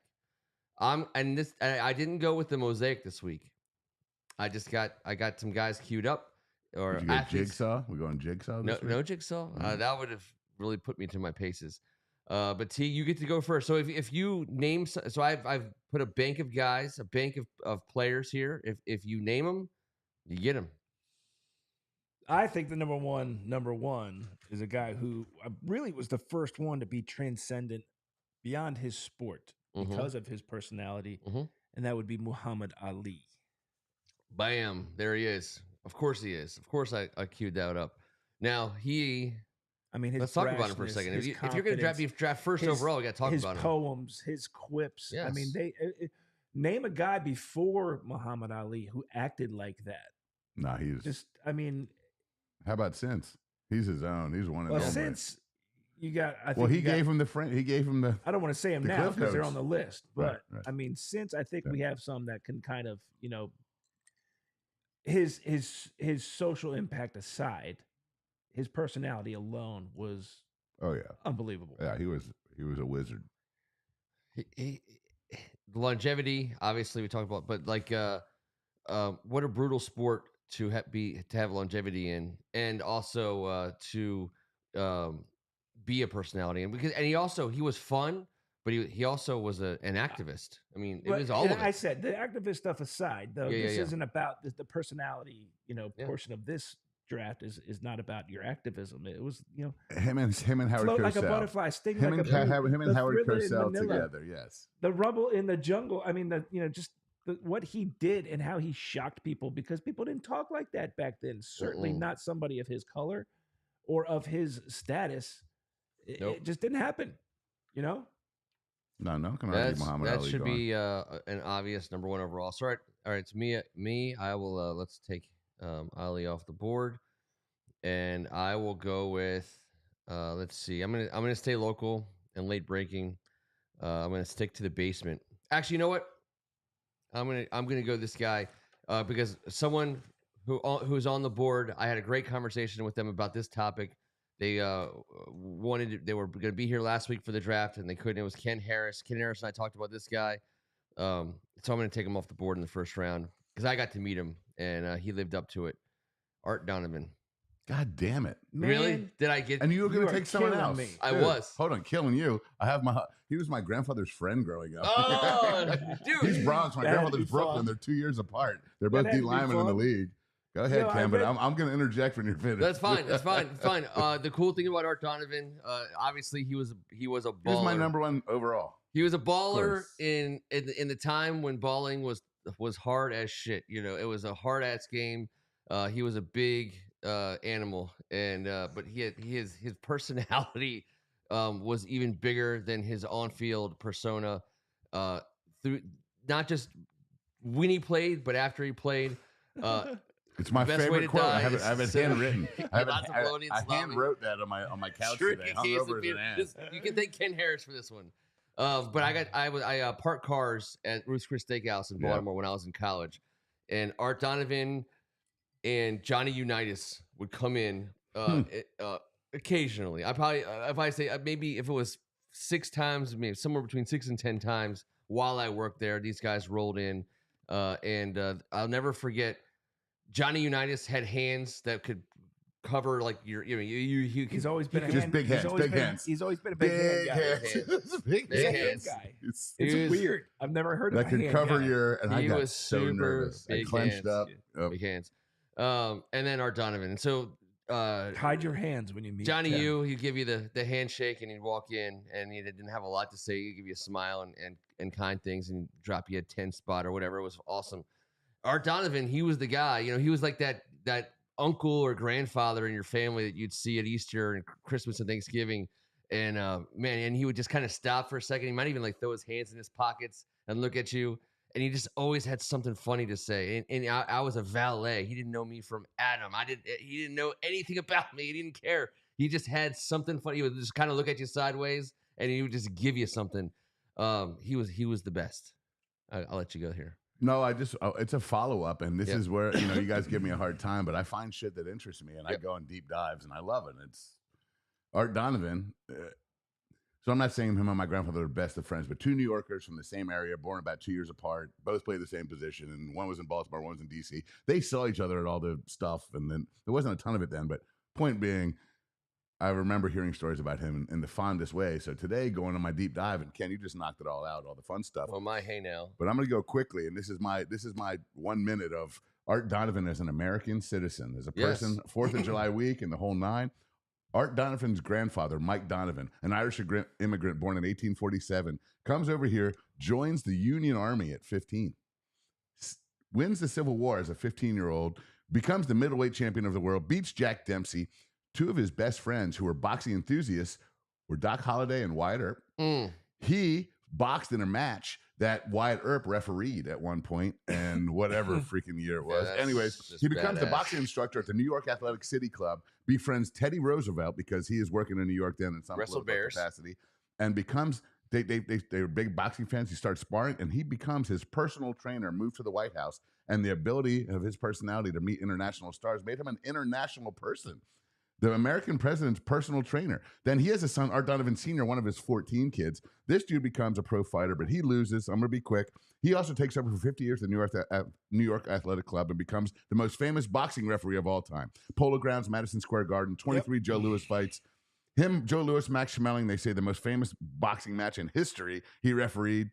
I didn't go with the mosaic this week. I got some guys queued up. Or Did you go Jigsaw? We're going Jigsaw this week? No Jigsaw. That would have really put me to my paces. But T, you get to go first. So if you name, so I've put a bank of guys, a bank of players here. If you name them, you get them. I think the number one is a guy who really was the first one to be transcendent beyond his sport because of his personality, and that would be Muhammad Ali. Bam! There he is. Of course he is. Of course I queued that up. Now let's talk about him for a second. If you're going to draft first overall, we got to talk about him. His poems, his quips. Yes. I mean, name a guy before Muhammad Ali who acted like that. No, he's just. I mean, how about since he's his own? He's one of them. Since you got. He gave him the. I don't want to say him now because they're on the list, but right. I mean, since I think we have some that can kind of his social impact aside, his personality alone was unbelievable. Yeah, he was a wizard. The longevity, obviously, we talked about, but like what a brutal sport to have longevity in, and also to be a personality, and he was fun. But he also was an activist. I mean, it was all of it. I said the activist stuff aside, though, this isn't about the personality, portion of this draft is not about your activism. It was, him and Howard Cosell. Like a butterfly, sting him like him and Howard Cosell together. Yes. The Rumble in the Jungle. I mean, what he did and how he shocked people, because people didn't talk like that back then. Certainly not somebody of his color or of his status. It just didn't happen. No, can argue Muhammad Ali. That should be an obvious number one overall. So, all right. It's me. I will. Let's take Ali off the board, and I will go with. Let's see. I'm gonna stay local and late breaking. I'm gonna stick to the basement. Actually, you know what? I'm gonna go this guy because someone who's on the board. I had a great conversation with them about this topic. They they were going to be here last week for the draft, and they couldn't. It was Ken Harris. Ken Harris and I talked about this guy. So I'm going to take him off the board in the first round because I got to meet him, and he lived up to it. Art Donovan. God damn it. Man, really? Did I get... And you were going to take someone else. Me. I was. Hold on, killing you. He was my grandfather's friend growing up. Oh, dude. He's Bronx. My grandfather's Brooklyn. They're 2 years apart. They're both D linemen in the league. Go ahead, Cam, but I'm going to interject when you're finished. That's fine. The cool thing about Art Donovan, obviously, he was a baller. He was my number one overall. He was a baller in the time when balling was hard as shit. It was a hard ass game. He was a big animal, and but his personality was even bigger than his on field persona. Through not just when he played, but after he played. It's my favorite quote. I have it handwritten. I hand wrote that on my couch today. Hung over his ass. You can thank Ken Harris for this one. But I parked cars at Ruth's Chris Steakhouse in Baltimore when I was in college, and Art Donovan and Johnny Unitas would come in occasionally. I probably if I say maybe if it was 6 times, maybe somewhere between 6 and 10 times while I worked there, these guys rolled in, and I'll never forget. Johnny Unitas had hands that could cover like he's always been big hands. He's always been a big hand guy. Big hands guy. It's weird. I've never heard of that could cover guy. your. And he I got was so nervous. I clenched up. Big hands. And then Art Donovan. And so hide your hands when you meet Johnny. He'd give you the handshake, and he'd walk in, and he didn't have a lot to say. He'd give you a smile and kind things, and drop you a 10 spot or whatever. It was awesome. Art Donovan, he was the guy. He was like that uncle or grandfather in your family that you'd see at Easter and Christmas and Thanksgiving. And and he would just kind of stop for a second. He might even like throw his hands in his pockets and look at you. and he just always had something funny to say. And I was a valet. He didn't know me from Adam. He didn't know anything about me. He didn't care. He just had something funny. He would just kind of look at you sideways, and he would just give you something. He was the best. I'll let you go here. No, it's a follow-up, and this is where, you guys give me a hard time, but I find shit that interests me, and I go on deep dives, and I love it. It's Art Donovan. So I'm not saying him and my grandfather are best of friends, but two New Yorkers from the same area, born about 2 years apart, both played the same position, and one was in Baltimore, one was in D.C. They saw each other at all the stuff, and then there wasn't a ton of it then, but point being, I remember hearing stories about him in the fondest way. So today, going on my deep dive, and Ken, you just knocked it all out, all the fun stuff. Well, my hey now. But I'm going to go quickly, and this is my 1 minute of Art Donovan as an American citizen, as a person, 4th of July week, and the whole nine. Art Donovan's grandfather, Mike Donovan, an Irish immigrant born in 1847, comes over here, joins the Union Army at 15, wins the Civil War as a 15-year-old, becomes the middleweight champion of the world, beats Jack Dempsey. Two of his best friends who were boxing enthusiasts were Doc Holliday and Wyatt Earp. He boxed in a match that Wyatt Earp refereed at one point, and whatever freaking year it was. Anyways, he becomes the boxing instructor at the New York Athletic City Club, befriends Teddy Roosevelt because he is working in New York then in some political capacity, and becomes, they were big boxing fans. He starts sparring, and he becomes his personal trainer, moved to the White House, and the ability of his personality to meet international stars made him an international person. The American president's personal trainer. Then he has a son, Art Donovan Sr., one of his 14 kids. This dude becomes a pro fighter, but he loses. I'm going to be quick. He also takes over for 50 years the New York Athletic Club and becomes the most famous boxing referee of all time. Polo Grounds, Madison Square Garden, 23 Joe Louis fights. Him, Joe Louis, Max Schmeling, they say the most famous boxing match in history he refereed,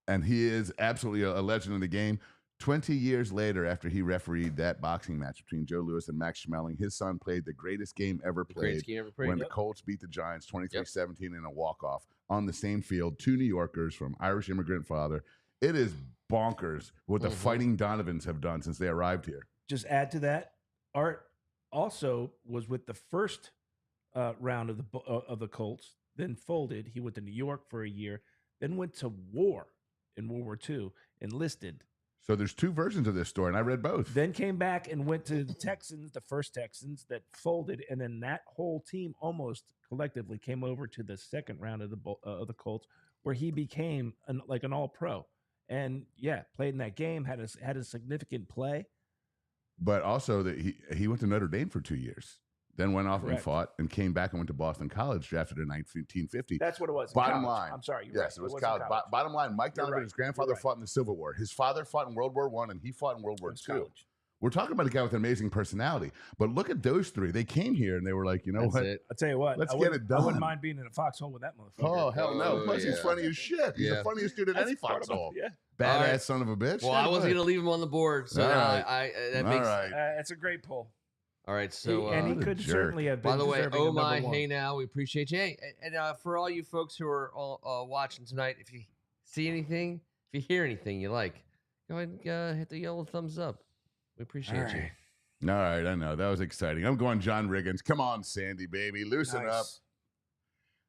and he is absolutely a legend in the game. 20 years later, after he refereed that boxing match between Joe Louis and Max Schmeling, his son played the greatest game ever played when the Colts beat the Giants 23-17 in a walk-off on the same field. Two New Yorkers from Irish immigrant father. It is bonkers what the Fighting Donovans have done since they arrived here. Just add to that, Art also was with the first round of the Colts, then folded. He went to New York for a year, then went to war in World War II, enlisted. So there's two versions of this story, and I read both. Then came back and went to the Texans, the first Texans that folded, and then that whole team almost collectively came over to the second round of the Colts, where he became an all-pro, and played in that game, had a significant play. But also that he went to Notre Dame for 2 years. Then went off and fought and came back and went to Boston College, drafted in 1950. That's what it was. Bottom line. I'm sorry. Yes, right. It was college. Bottom line, Mike Donovan, his grandfather fought in the Civil War. His father fought in World War I, and he fought in World War II. College. We're talking about a guy with an amazing personality. But look at those three. They came here, and they were like, you know what? I'll tell you what. Let's get it done. I wouldn't mind being in a foxhole with that motherfucker. Oh, hell no. Plus, he's funny as shit. He's the funniest dude in any foxhole. Badass son of a bitch. Well, I wasn't going to leave him on the board. So that's a great pull. All right, so and he could certainly have been. By the way, oh my, hey now, we appreciate you. Hey, and for all you folks who are all watching tonight, if you see anything, if you hear anything you like, go ahead and hit the yellow thumbs up. We appreciate you. All right, I know that was exciting. I'm going John Riggins. Come on, Sandy baby, loosen up.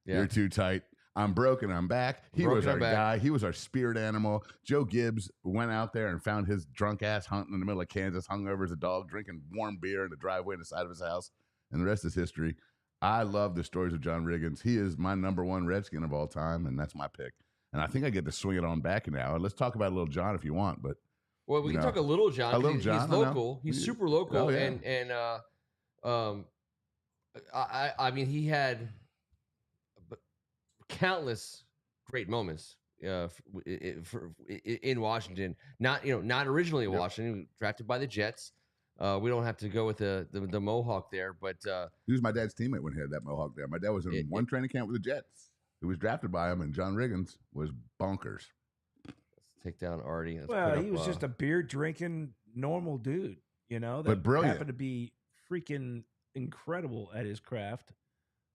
Yeah. You're too tight. I'm broken. I'm back. He was our guy. He was our spirit animal. Joe Gibbs went out there and found his drunk ass hunting in the middle of Kansas, hungover as a dog, drinking warm beer in the driveway in the side of his house. And the rest is history. I love the stories of John Riggins. He is my number one Redskin of all time, and that's my pick. And I think I get to swing it on back now. And let's talk about Little John if you want. But we can talk a Little John. A Little John. He's local. He's super local. Oh, yeah. I mean, he had countless great moments in Washington. Not originally in Washington, drafted by the Jets. We don't have to go with the Mohawk there, but he was my dad's teammate when he had that Mohawk there. My dad was in one training camp with the Jets. He was drafted by him, and John Riggins was bonkers. Let's take down Artie. He was just a beer drinking normal dude, but brilliant. Happened to be freaking incredible at his craft.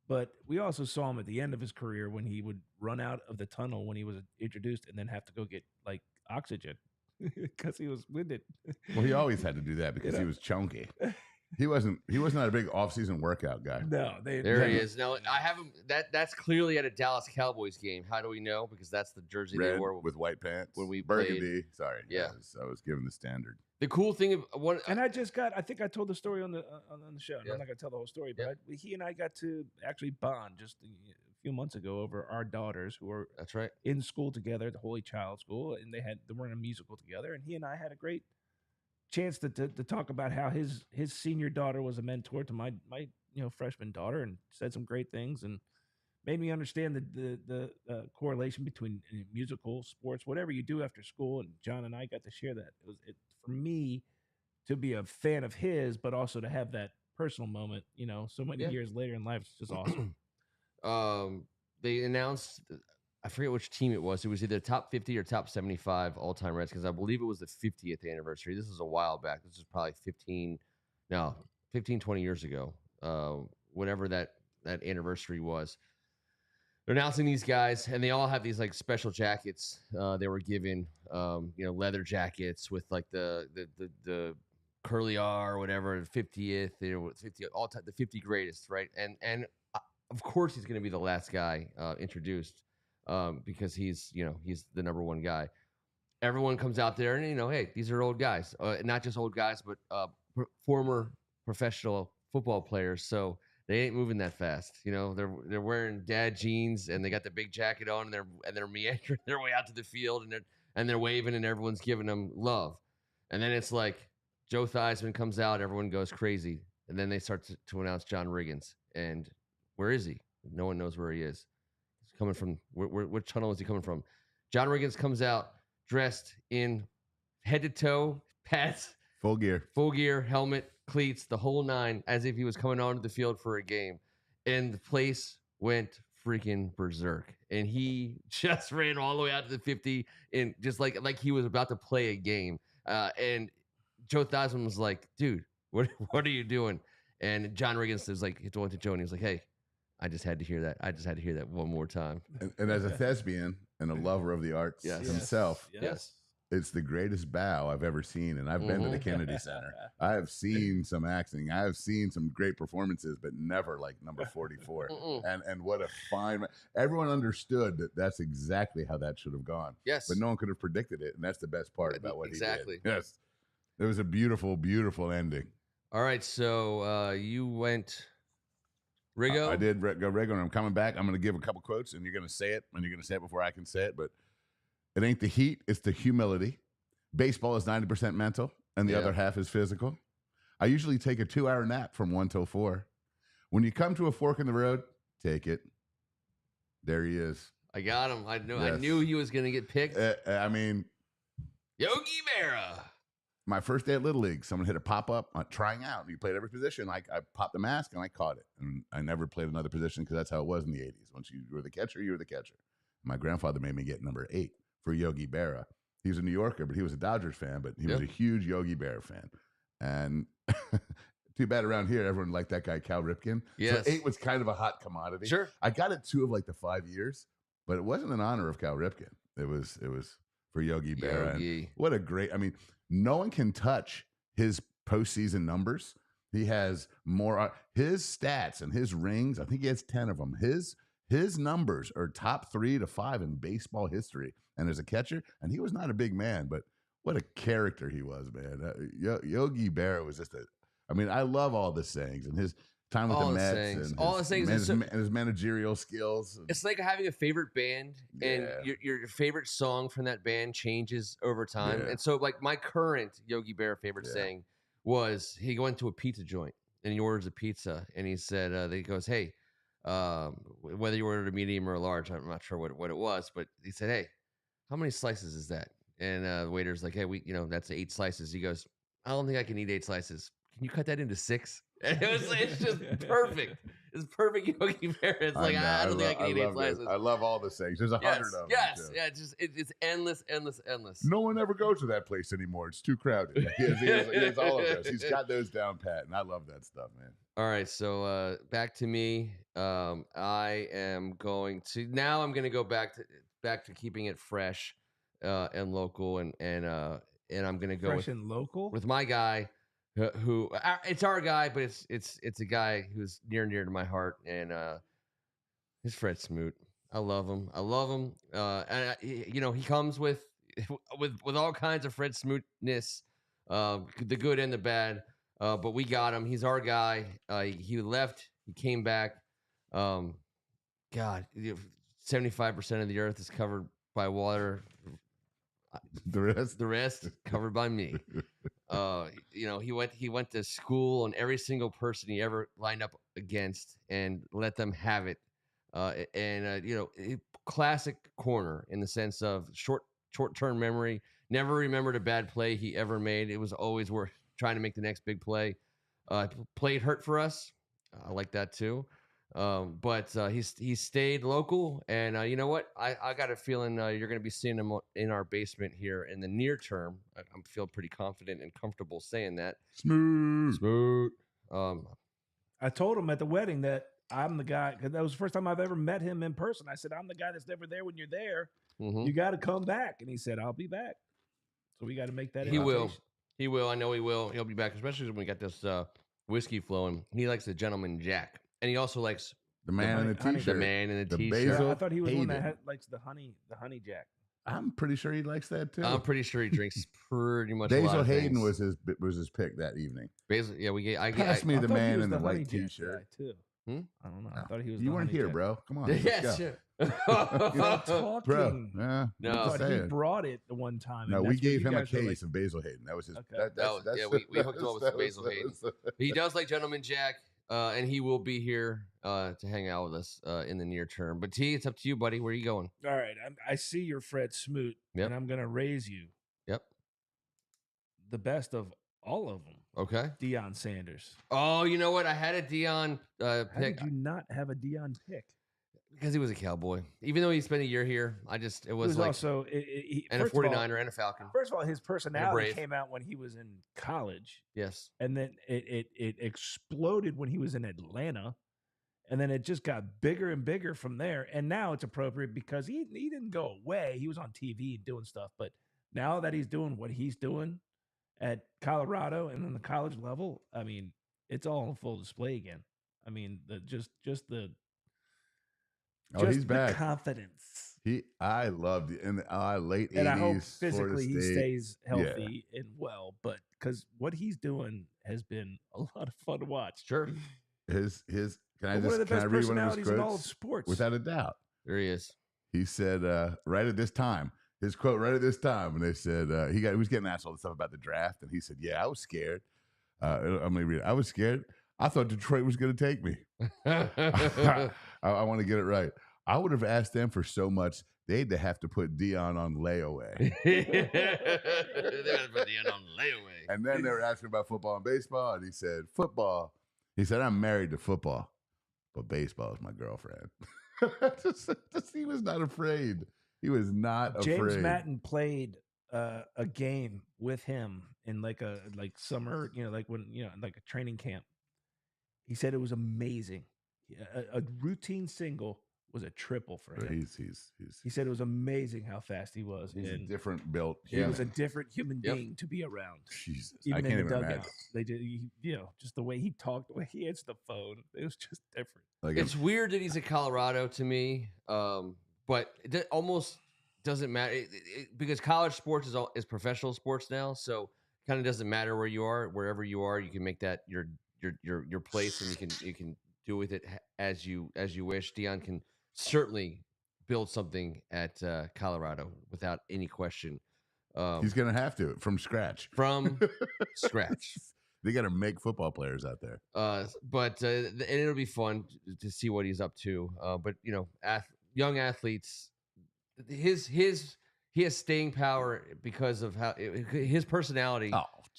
But we also saw him at the end of his career when he would run out of the tunnel when he was introduced and then have to go get oxygen because he was winded. Well, he always had to do that because he was chunky. He was not a big off-season workout guy. No, there he is. No, I haven't. That's clearly at a Dallas Cowboys game. How do we know? Because that's the jersey Red they wore with white pants. when we burgundy. played. Sorry, yeah, I was given the standard. The cool thing of one, and I think I told the story on the show. Yeah. I'm not gonna tell the whole story, but he and I got to actually bond just a few months ago over our daughters who were that's right in school together at the Holy Child School, and they were in a musical together, and he and I had a great chance to talk about how his senior daughter was a mentor to my freshman daughter, and said some great things and made me understand the correlation between musical, sports, whatever you do after school. And John and I got to share that. It for me to be a fan of his, but also to have that personal moment, so many years later in life. It's just awesome. They announced, I forget which team it was. It was either top 50 or top 75 all-time Redskins. I believe it was the 50th anniversary. This was a while back. This was probably 20 years ago. Whatever that anniversary was. They're announcing these guys, and they all have these like special jackets. They were given, leather jackets with like the curly R or whatever, 50th, 50 all time, the 50 greatest, right? And of course he's going to be the last guy introduced because he's the number one guy. Everyone comes out there and hey, these are old guys, not just old guys, but former professional football players. So they ain't moving that fast. They're wearing dad jeans and they got the big jacket on and they're meandering their way out to the field and they're waving and everyone's giving them love. And then it's like Joe Theismann comes out, everyone goes crazy. And then they start to announce John Riggins. And where is he? No one knows where he is. He's coming from which tunnel is he coming from? John Riggins comes out dressed in head to toe pads, full gear, helmet, cleats, the whole nine, as if he was coming onto the field for a game. And the place went freaking berserk. And he just ran all the way out to the 50 and just like he was about to play a game. And Joe Theismann was like, dude, what are you doing? And John Riggins was like, he went to Joe and he was like, hey, I just had to hear that. I just had to hear that one more time. And as a thespian and a lover of the arts himself, yes. It's the greatest bow I've ever seen. And I've been to the Kennedy Center. I have seen some acting. I have seen some great performances, but never like number 44. And what a fine, everyone understood that that's exactly how that should have gone. Yes. But no one could have predicted it. And that's the best part about what he did. Exactly. Yes. It was a beautiful, beautiful ending. All right. So you went Riggo? I did go Riggo, and I'm coming back. I'm going to give a couple quotes, and you're going to say it, and you're going to say it before I can say it. But it ain't the heat, it's the humility. Baseball is 90% mental, and the other half is physical. I usually take a 2-hour nap from 1 till 4. When you come to a fork in the road, take it. There he is. I got him. I knew he was going to get picked. Yogi Berra. My first day at Little League, someone hit a pop-up trying out. You played every position. I popped the mask, and I caught it. And I never played another position because that's how it was in the 80s. Once you were the catcher, you were the catcher. My grandfather made me get number 8 for Yogi Berra. He was a New Yorker, but he was a Dodgers fan, but he was a huge Yogi Berra fan. And too bad around here, everyone liked that guy, Cal Ripken. Yes. So 8 was kind of a hot commodity. Sure. I got it 2 of like the 5 years, but it wasn't in honor of Cal Ripken. It was for Yogi Berra. And what a great, no one can touch his postseason numbers. He has more, his stats and his rings, I think he has 10 of them. His numbers are top 3 to 5 in baseball history. And as a catcher, and he was not a big man, but what a character he was, man. Yogi Berra was just I love all the sayings and his time with the Mets and all the sayings and his managerial skills. It's like having a favorite band and your favorite song from that band changes over time. And so like my current Yogi Berra favorite saying was he went to a pizza joint and he orders a pizza and he said, he goes, hey, whether you ordered a medium or a large, I'm not sure what it was, but he said, hey, how many slices is that? And the waiter's like, hey, that's 8 slices. He goes, I don't think I can eat 8 slices. Can you cut that into 6? And it's just perfect. It's perfect Yogi Berra. It's like, I don't think I can eat 8 slices. I love all the things. There's 100 of them. Yes. Yeah. It's endless. No one ever goes to that place anymore. It's too crowded. He has all of those. He's got those down pat, and I love that stuff, man. All right. So back to me. I am going to go back to keeping it fresh and local, and I'm going to go fresh and local with my guy, who it's our guy, but it's a guy who's near and dear to my heart, and his Fred Smoot. I love him. And he comes with all kinds of Fred Smootness, the good and the bad. But we got him. He's our guy. He left. He came back. God, 75% of the earth is covered by water. The rest covered by me. He went to school on every single person he ever lined up against and let them have it. Classic corner in the sense of short-term memory. Never remembered a bad play he ever made. It was always worth trying to make the next big play. Played hurt for us. I like that too. But he stayed local, and you know what? I got a feeling you're going to be seeing him in our basement here in the near term. I'm feeling pretty confident and comfortable saying that. Smooth. I told him at the wedding that I'm the guy, because that was the first time I've ever met him in person. I said, I'm the guy that's never there when you're there. Mm-hmm. You got to come back. And he said, I'll be back. So we got to make that invitation. He will. I know he will. He'll be back, especially when we got this whiskey flowing. He likes the Gentleman Jack. And he also likes the man in the t-shirt. The man in the t-shirt. I thought he was one that likes the honey Jack. I'm pretty sure he likes that too. I'm pretty sure he drinks pretty much. Basil Hayden was his pick that evening. Basil, yeah, Pass me the man in the white t-shirt too. I don't know. No. I thought he was. You weren't here, Jack. Bro. Come on. Yeah, sure. Talking. Bro. Yeah, no, I thought he brought it the one time. No, we gave him a case of Basil Hayden. That was his. Okay. We hooked him up with Basil Hayden. He does like Gentleman Jack. And he will be here to hang out with us in the near term. But T, it's up to you, buddy. Where are you going? All right. I see your Fred Smoot, and I'm going to raise you. Yep. The best of all of them. Okay. Deion Sanders. Oh, you know what? I had a Deion pick. How did you not have a Deion pick? Because he was a Cowboy. Even though he spent a year here, it was like also and a 49er and a Falcon. First of all, his personality came out when he was in college. Yes. And then it exploded when he was in Atlanta. And then it just got bigger and bigger from there. And now it's appropriate because he didn't go away. He was on TV doing stuff. But now that he's doing what he's doing at Colorado and on the college level, I mean, it's all on full display again. I mean, he's back. Confidence. I loved it in the late 80s. And I hope physically he stays healthy and well, but because what he's doing has been a lot of fun to watch. Sure. Can I one of the best read one of his personalities in all of sports? Without a doubt. There he is. He said, right at this time, his quote, right at this time, and they said, he was getting asked all the stuff about the draft, and he said, yeah, I was scared. I'm going to read it. I was scared. I thought Detroit was going to take me. I want to get it right. I would have asked them for so much, they'd have to put Deion on layaway. They would have put Deion on layaway. And then they were asking about football and baseball, and he said, football. He said, I'm married to football, but baseball is my girlfriend. He was not afraid. He was not afraid. James Madden played a game with him in like summer, like a training camp. He said it was amazing. A routine single was a triple for him. He said it was amazing how fast he was. He's a different built. He was a different human being to be around. Jesus, even in the dugout, they did. Just the way he talked, the way he answered the phone, it was just different. It's weird that he's in Colorado to me, but it almost doesn't matter because college sports is professional sports now, so it kind of doesn't matter where you are. Wherever you are, you can make that your place, and you can do with it as you wish. Deion can certainly build something at Colorado without any question. He's going to have to from scratch. From scratch. They got to make football players out there. But and it'll be fun to see what he's up to. But young athletes, he has staying power because of how his personality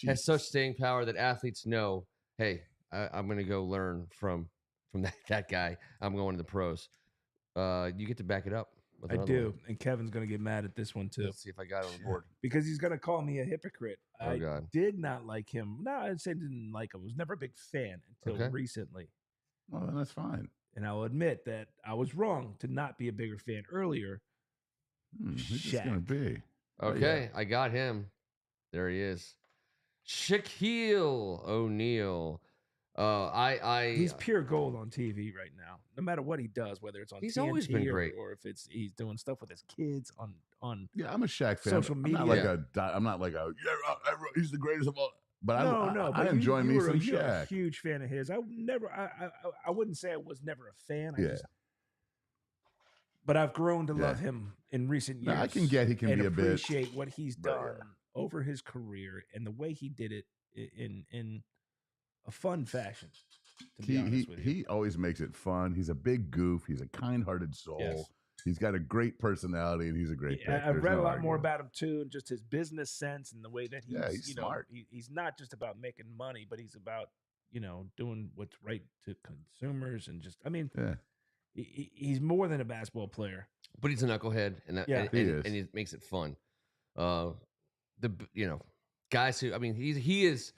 has such staying power that athletes know, hey, I'm going to go learn from that guy. I'm going to the pros. You get to back it up. I do. One. And Kevin's going to get mad at this one too. Let's see if I got it on board. Because he's going to call me a hypocrite. Oh, God. Did not like him. No, I'd say didn't like him. I was never a big fan until recently. Well, then that's fine. And I'll admit that I was wrong to not be a bigger fan earlier. Who's this going to be? Okay, I got him. There he is. Shaquille O'Neal. He's pure gold on TV right now. No matter what he does, whether it's on He's TNT always been great. or if he's doing stuff with his kids on Yeah, I'm a Shaq fan. social media. I'm not like a he's the greatest of all. But I but enjoy me some you're Shaq. a huge fan of his. I wouldn't say I was never a fan. But I've grown to love him in recent years. No, I can get he can and be a bit appreciate what he's done over his career and the way he did it in a fun fashion. To be honest with you, he always makes it fun. He's a big goof. He's a kind-hearted soul. Yes. He's got a great personality, and he's a great pick. I've read a lot more about him too, and just his business sense and the way that he's smart. He's not just about making money, but he's about doing what's right to consumers and just he's more than a basketball player. But he's a knucklehead, and he makes it fun. Guys who he is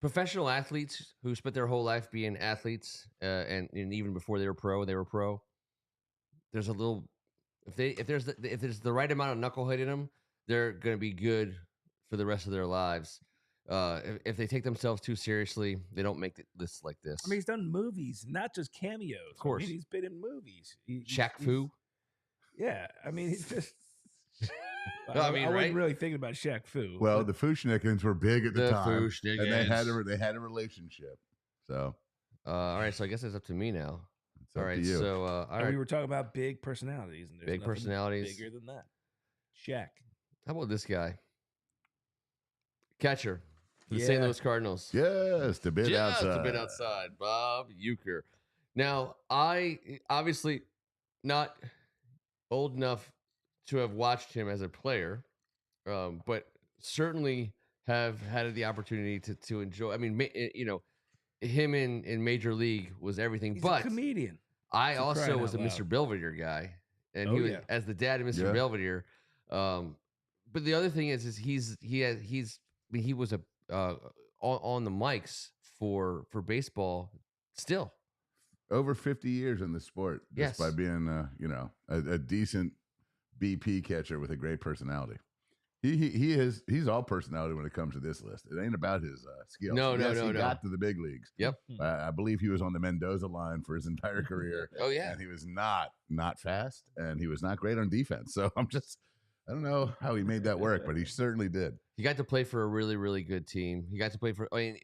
professional athletes who spent their whole life being athletes, and even before they were pro. There's a little if there's the right amount of knucklehead in them, they're going to be good for the rest of their lives. If they take themselves too seriously, they don't make lists like this. I mean, he's done movies, not just cameos. Of course, he's been in movies. Shaq Fu. Yeah, I mean, he's just. I wasn't really thinking about Shaq Fu. Well, the Fushnikins were big at the time, Fushnikins. and they had a relationship. So, all right. So I guess it's up to me now. All right. So, all right. We were talking about big personalities, and there's big personalities bigger than that. Shaq. How about this guy? Catcher for the St. Louis Cardinals. Yes, the bit outside. Bob Uecker. Now, I obviously not old enough to have watched him as a player, but certainly have had the opportunity to enjoy. I mean, him in Major League was everything. He's but a comedian. I also was a Mr. Belvedere guy, and he was as the dad of Mr. Belvedere. But the other thing is he was on the mics for baseball still. Over 50 years in the sport, just by being a decent BP catcher with a great personality. He's all personality when it comes to this list. It ain't about his skills. No. He got to the big leagues. Yep. I believe he was on the Mendoza line for his entire career. Oh yeah. And he was not fast, and he was not great on defense. So I don't know how he made that work, but he certainly did. He got to play for a really, really good team. He got to play for. I mean,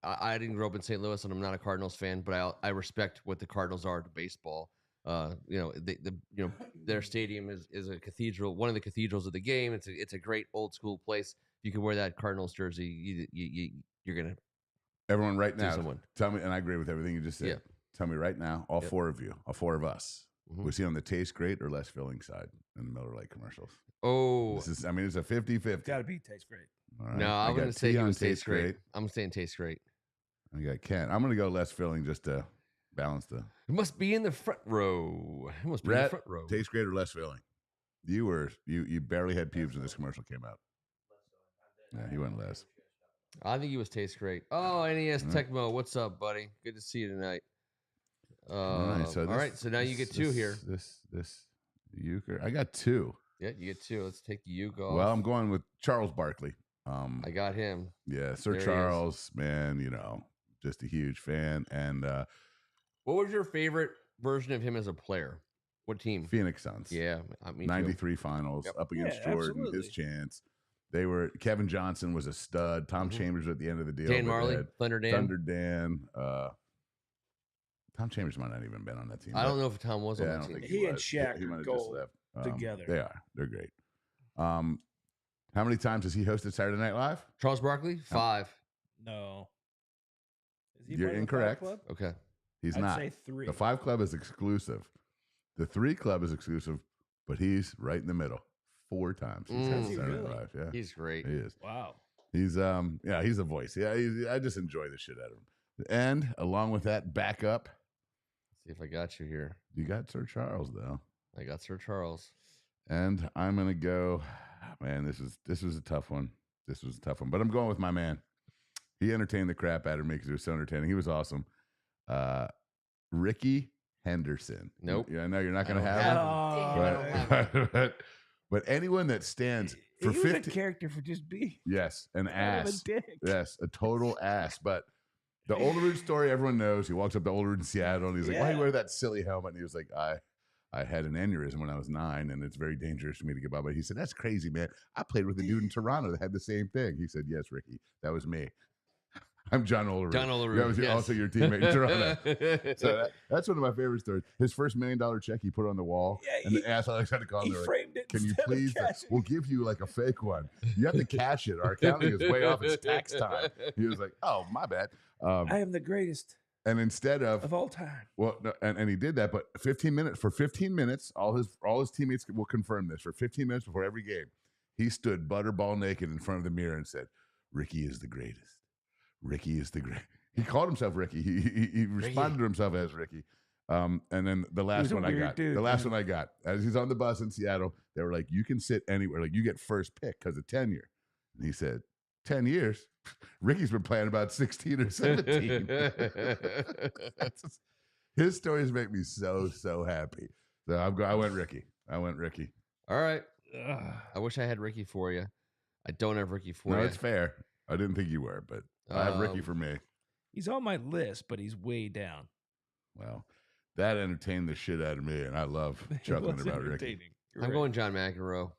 I didn't grow up in St. Louis, and I'm not a Cardinals fan, but I respect what the Cardinals are to baseball. Their stadium is a cathedral, one of the cathedrals of the game. It's a great old school place. If you can wear that Cardinals jersey, you're gonna. Everyone, right now, tell me, and I agree with everything you just said. Yeah. Tell me right now, all four of us, was he on the taste great or less filling side in the Miller Lite commercials? Oh, it's a 50-50. Got to be taste great. Right. No, I'm going to say he was taste great. I'm saying taste great. I got Kent. I'm going to go less filling just to balance the. It must be in the front row. It must be in the front row. Taste great or less filling? You barely had pubes when this commercial came out. Yeah, he went less. I think he was taste great. Oh, NES Tecmo, what's up, buddy? Good to see you tonight. All right, so now you get two here. This Uecker. I got two. Yeah, you get two. Let's take the Uecker off. Well, I'm going with Charles Barkley. I got him. Yeah, Sir Charles, man, just a huge fan. And what was your favorite version of him as a player? What team? Phoenix Suns. Yeah, me 93 finals up against Jordan. Absolutely. His chance. Kevin Johnson was a stud. Tom Chambers at the end of the deal. Dan Marley, Thunder Dan. Tom Chambers might not even been on that team. I don't know if Tom was on that team. He and Shaq are gold together. They are. They're great. How many times has he hosted Saturday Night Live? Charles Barkley? 5. No. You're incorrect. Okay. I'd say 3. The 5 Club is exclusive. The 3 Club is exclusive, but he's right in the middle. 4 times. Saturday Night Live. Yeah. He's great. He is. Wow. He's he's a voice. Yeah, I just enjoy the shit out of him. And along with that backup. Let's see if I got you here. You got Sir Charles though. I got Sir Charles. And I'm gonna go. Man, this was a tough one. But I'm going with my man. He entertained the crap out of me because he was so entertaining. He was awesome. Ricky Henderson. Nope. Yeah, I know you're not going to have him. But anyone that stands He was a character for just being. Yes, an kind ass. of a dick. Yes, a total ass. But the Olerud story, everyone knows. He walks up to Olerud in Seattle, and he's like, "Why do you wear that silly helmet?" And he was like, I had an aneurysm when I was 9, and it's very dangerous for me to get by." But he said, "That's crazy, man. I played with a dude in Toronto that had the same thing." He said, "Yes, Ricky, that was me. I'm John Olerud. John Olerud. That was also your teammate in Toronto." So that's one of my favorite stories. His first $1 million check he put on the wall, and the asshole always had to call him. He framed it. "Can you please? We'll give you like a fake one. You have to cash it. Our accounting is way off. It's tax time." He was like, "Oh, my bad." I am the greatest. And instead of all time. Well, no, and he did that, but 15 minutes, all his teammates will confirm this. For 15 minutes before every game, he stood butterball naked in front of the mirror and said, "Ricky is the greatest. Ricky is the great." He called himself Ricky. He responded to himself as Ricky. And then the last one I got, as he's on the bus in Seattle, they were like, "You can sit anywhere. Like, you get first pick because of tenure." And he said, 10 years? Ricky's been playing about 16 or 17. His stories make me so happy. So I went Ricky. All right. I wish I had Ricky for you. I don't have Ricky for you. No, it's fair. I didn't think you were, but I have Ricky for me. He's on my list, but he's way down. Well, that entertained the shit out of me, and I love chuckling about Ricky. I'm going John McEnroe.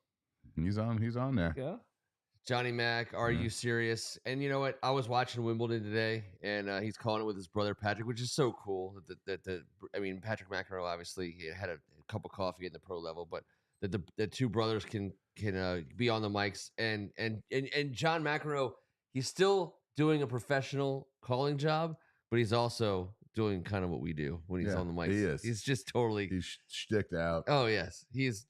He's on there. Yeah. Johnny Mac, are you serious? And you know what? I was watching Wimbledon today, and he's calling it with his brother Patrick, which is so cool. I mean, Patrick McEnroe obviously he had a cup of coffee at the pro level, but the two brothers can be on the mics, and John McEnroe, he's still doing a professional calling job, but he's also doing kind of what we do when he's on the mics. He is. He's just totally he's sticked out. Oh yes, he's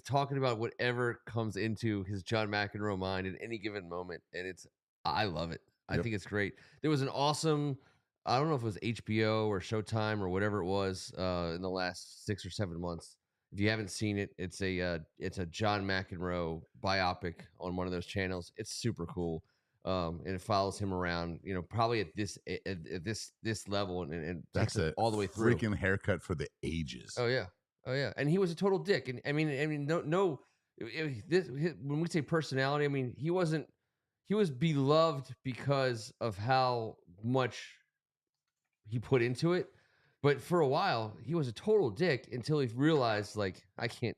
talking about whatever comes into his John McEnroe mind at any given moment, and I love it. I think it's great. There was an awesome, I don't know if it was HBO or Showtime or whatever it was in the last 6 or 7 months. If you haven't seen it, it's a John McEnroe biopic on one of those channels. It's super cool, and it follows him around, probably at this level, and that's it all the way through. Freaking haircut for the ages. Oh yeah, and he was a total dick. And I mean, no. When we say personality, I mean he was beloved because of how much he put into it. But for a while, he was a total dick until he realized, like, I can't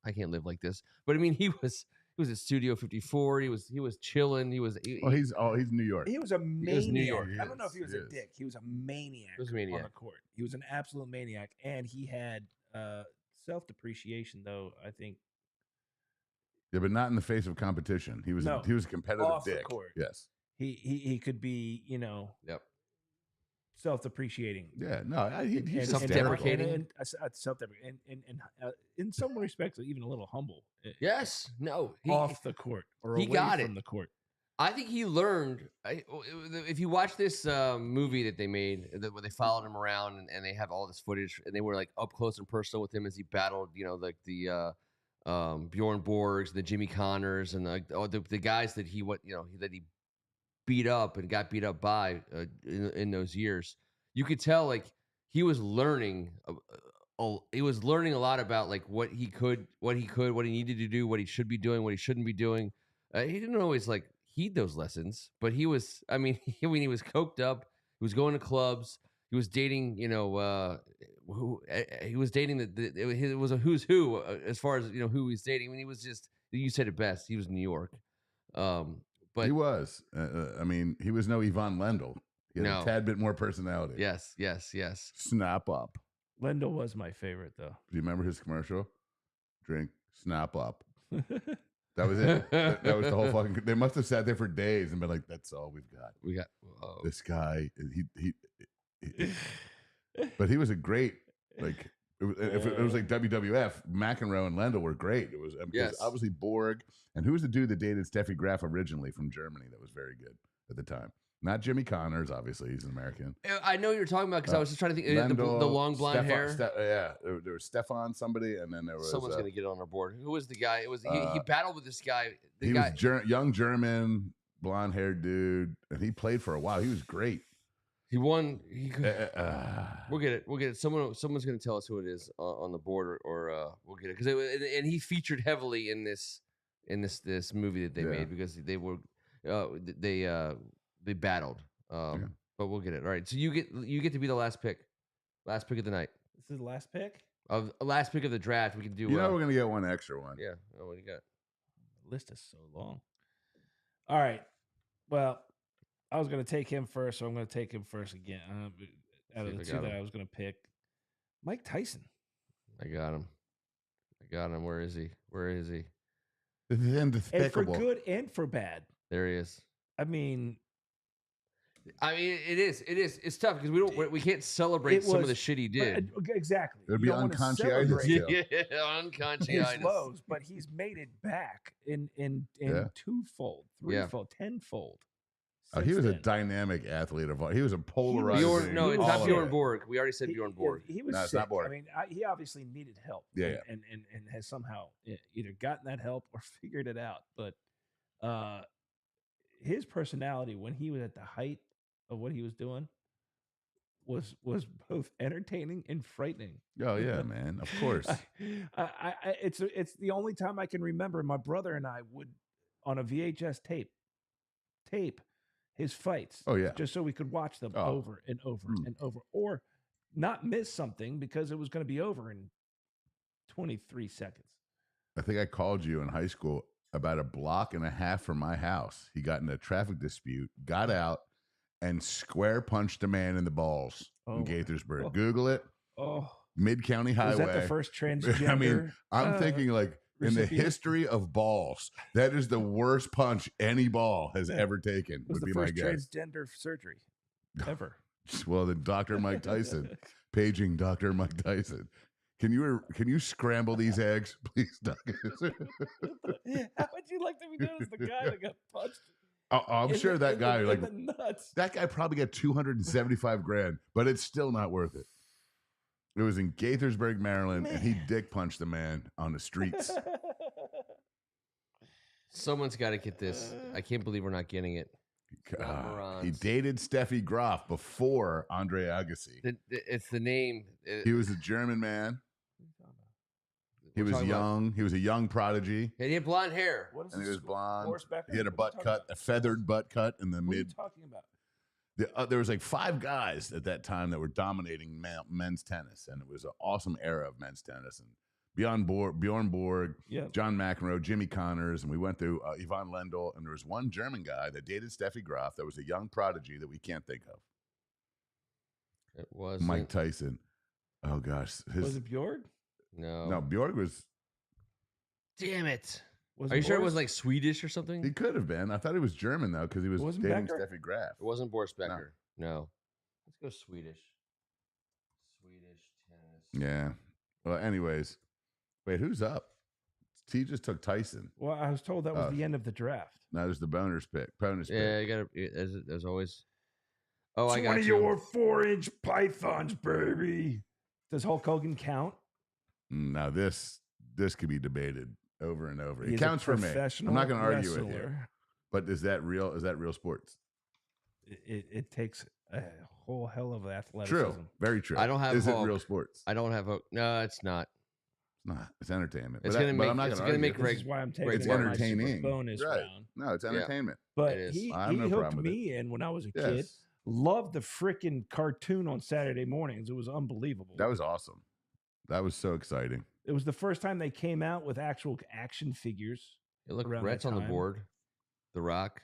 live like this. But I mean, he was at Studio 54. He was chilling. He's New York. He was a maniac. He was New York. I don't know if he was a dick. He was a maniac. On the court. He was an absolute maniac, and he had self-depreciation, though, I think. Yeah, but not in the face of competition. He was a competitive off dick. The court. Yes. He could be, self-depreciating. Yeah, no, he's self-deprecating. Self-deprecating. And in some respects, even a little humble. Yes. No. Off the court or he away got from it. the court. I think he learned. If you watch this movie that they made, where they followed him around and they have all this footage, and they were like up close and personal with him as he battled, like the Bjorn Borgs, the Jimmy Connors, and the guys that he beat up and got beat up by in those years. You could tell like he was learning. He was learning a lot about like what he needed to do, what he should be doing, what he shouldn't be doing. He didn't always like heed those lessons, but he was. I mean, when he was coked up, he was going to clubs. He was dating. He was dating it was a who's who as far as who he's dating. I mean, he was just. You said it best. He was New York. But he was. I mean, he was no Yvonne Lendl. He had a tad bit more personality. Yes. Snap up. Lendl was my favorite, though. Do you remember his commercial? Drink, snap up. That was it. That was the whole fucking. They must have sat there for days and been like, "That's all we've got. We got this guy." But he was a great like. If it was like WWF, McEnroe and Lendl were great. It was obviously Borg, and who was the dude that dated Steffi Graf originally from Germany that was very good at the time? Not Jimmy Connors, obviously he's an American. I know what you're talking about because I was just trying to think Lendl, the long blonde hair. There was Stefan somebody, and then there was someone's gonna get it on our board. Who was the guy? It was he battled with this guy. Was young German blonde haired dude, and he played for a while. He was great. He won. He could. We'll get it. We'll get it. Someone's going to tell us who it is on the board, or we'll get it because and he featured heavily in this in this movie that they made because they were they battled. But we'll get it. All right. So you get to be the last pick of the night. This is the last pick Of last pick of the draft. We can do. We're gonna get one extra one. Yeah. Oh, what do you got? The list is so long. All right. Well, I was gonna take him first, so I'm gonna take him first again. Out of the two that I was gonna pick, Mike Tyson. I got him. Where is he? And for good and for bad. There he is. I mean, it is. It's tough because we can't celebrate some of the shit he did. Exactly. It'd be unconscious. His lows, but he's made it back in twofold, threefold, tenfold. He was a dynamic athlete. He was a polarizing. No, it's not Bjorn Borg. We already said Bjorn Borg. He was sick. Not Borg. I mean, he obviously needed help. Yeah. And has somehow either gotten that help or figured it out. But his personality when he was at the height of what he was doing was both entertaining and frightening. Oh yeah, man. Of course. It's the only time I can remember my brother and I would on a VHS tape his fights. Oh yeah. Just so we could watch them over and over and over, or not miss something because it was going to be over in 23 seconds. I think I called you in high school about a block and a half from my house. He got in a traffic dispute, got out, and square punched a man in the balls in Gaithersburg. Google it. Mid-County Highway. Was that the first transgender? I mean, I'm thinking like in the history of balls, that is the worst punch any ball has ever taken. Was would the be first my guess. Transgender surgery ever. Well, then Dr. Mike Tyson, paging Dr. Mike Tyson. Can you scramble these eggs, please, Doctor? How would you like to be known as the guy that got punched? I'm sure that guy nuts. That guy probably got $275,000, but it's still not worth it. It was in Gaithersburg, Maryland, and he dick punched the man on the streets. Someone's got to get this. I can't believe we're not getting it. He dated Steffi Graf before Andre Agassi. It's the name. He was a German man. He was young. He was a young prodigy. And he had blonde hair. And he was blonde. He had a butt cut, a feathered butt cut in the mid. What are you talking about? There was like 5 guys at that time that were dominating men's tennis, and it was an awesome era of men's tennis. And Bjorn Borg, John McEnroe, Jimmy Connors, and we went through Yvonne Lendl, and there was one German guy that dated Steffi Graf that was a young prodigy that we can't think of. It was Mike Tyson. Oh gosh, was it Bjorg? No, Bjorg was. Damn it! Are you sure it was like Swedish or something? He could have been. I thought he was German though because he was dating Steffi Graf. It wasn't Boris Becker. No. Let's go Swedish. Swedish tennis. Yeah. Well, anyways, wait, who's up? T just took Tyson. Well, I was told that was the end of the draft. No, there's the bonus pick. Yeah, you got to. As always. Oh, I got one of your 4-inch pythons, baby. Does Hulk Hogan count? Now this could be debated over and over. It counts for me. I'm not going to argue with you. But is that real? Is that real sports? It takes a whole hell of athleticism. True, very true. I don't have. Is Hulk. it real sports? I don't have Hulk. No, it's not. It's not. It's entertainment. It's going to make. This is why I'm taking it's entertaining. Bonus round. No, it's entertainment. Yeah. But he hooked me in when I was a kid. Loved the freaking cartoon on Saturday mornings. It was unbelievable. That was awesome. That was so exciting. It was the first time they came out with actual action figures. Hey, look, Rhett's on the board. The Rock,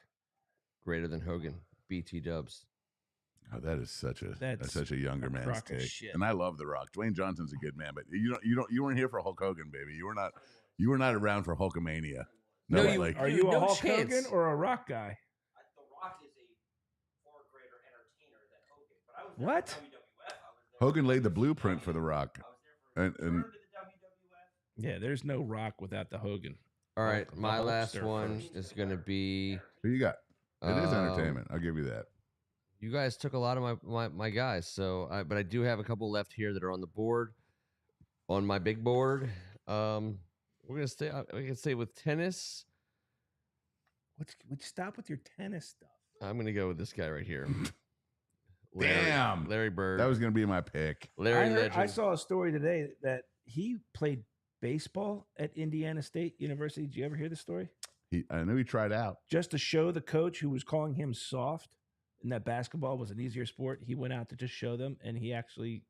greater than Hogan. BT Dubs. Oh, that is such a younger man's take. And I love The Rock. Dwayne Johnson's a good man, but you weren't here for Hulk Hogan, baby. You were not around for Hulkamania. No, are you a Hulk Hogan or a Rock guy? The Rock is a far greater entertainer than Hogan. But I was what? For WWF. Hogan laid the blueprint for The Rock. And yeah, there's no Rock without the Hogan. All right, my last one is going to be. Who you got? It is entertainment. I'll give you that. You guys took a lot of my guys, but I do have a couple left here that are on the board, on my big board. We're gonna stay. We can stay with tennis. Would you stop with your tennis stuff? I'm gonna go with this guy right here. Damn, Larry Bird. That was gonna be my pick. I saw a story today that he played baseball at Indiana State University. Did you ever hear the story? I knew he tried out. Just to show the coach who was calling him soft and that basketball was an easier sport, he went out to just show them, and he actually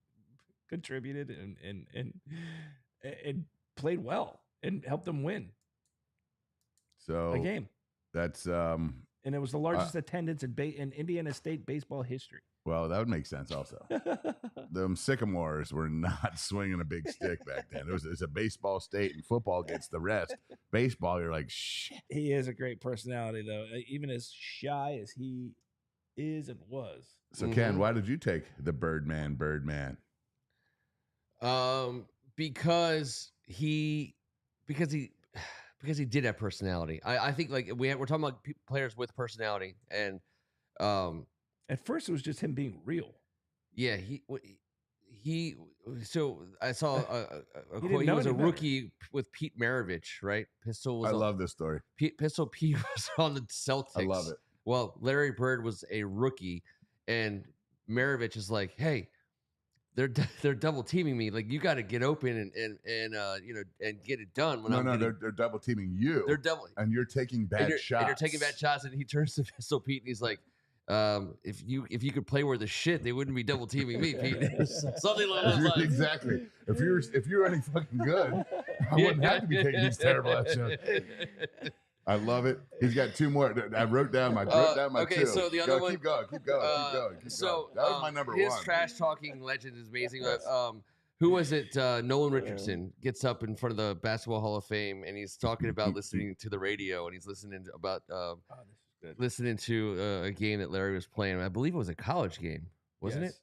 contributed and played well and helped them win So a game. That's And it was the largest attendance in Indiana State baseball history. well, that would make sense also. Them Sycamores were not swinging a big stick back then. It's a baseball state, and football gets the rest. Baseball, you're like, shit. He is a great personality, though, even as shy as he is and was. So, Ken, why did you take the Birdman? Because he did have personality. I think like we're talking about players with personality, and at first it was just him being real. Yeah, he. So I saw a He quote. He know was a any better. rookie with Pete Maravich, right? Pistol was I love this story. Pistol Pete was on the Celtics. I love it. Well, Larry Bird was a rookie, and Maravich is like, "Hey, they're double teaming me. Like, you got to get open and get it done." They're double teaming you. They're double, and you're taking bad shots. And you're taking bad shots, and he turns to Pistol Pete, and he's like, "If you could play where the shit, they wouldn't be double teaming me, Pete." Something along those lines. Exactly. If you're any fucking good, I wouldn't have to be taking these terrible ass shots. I love it. He's got two more. I wrote down my okay, two. so the other one. Keep going. Keep going. So that was my number his one. His trash talking legend is amazing. Yes. Who was it? Nolan Richardson gets up in front of the Basketball Hall of Fame, and he's talking about listening to the radio, and he's listening to a game that Larry was playing. I believe it was a college game, wasn't it?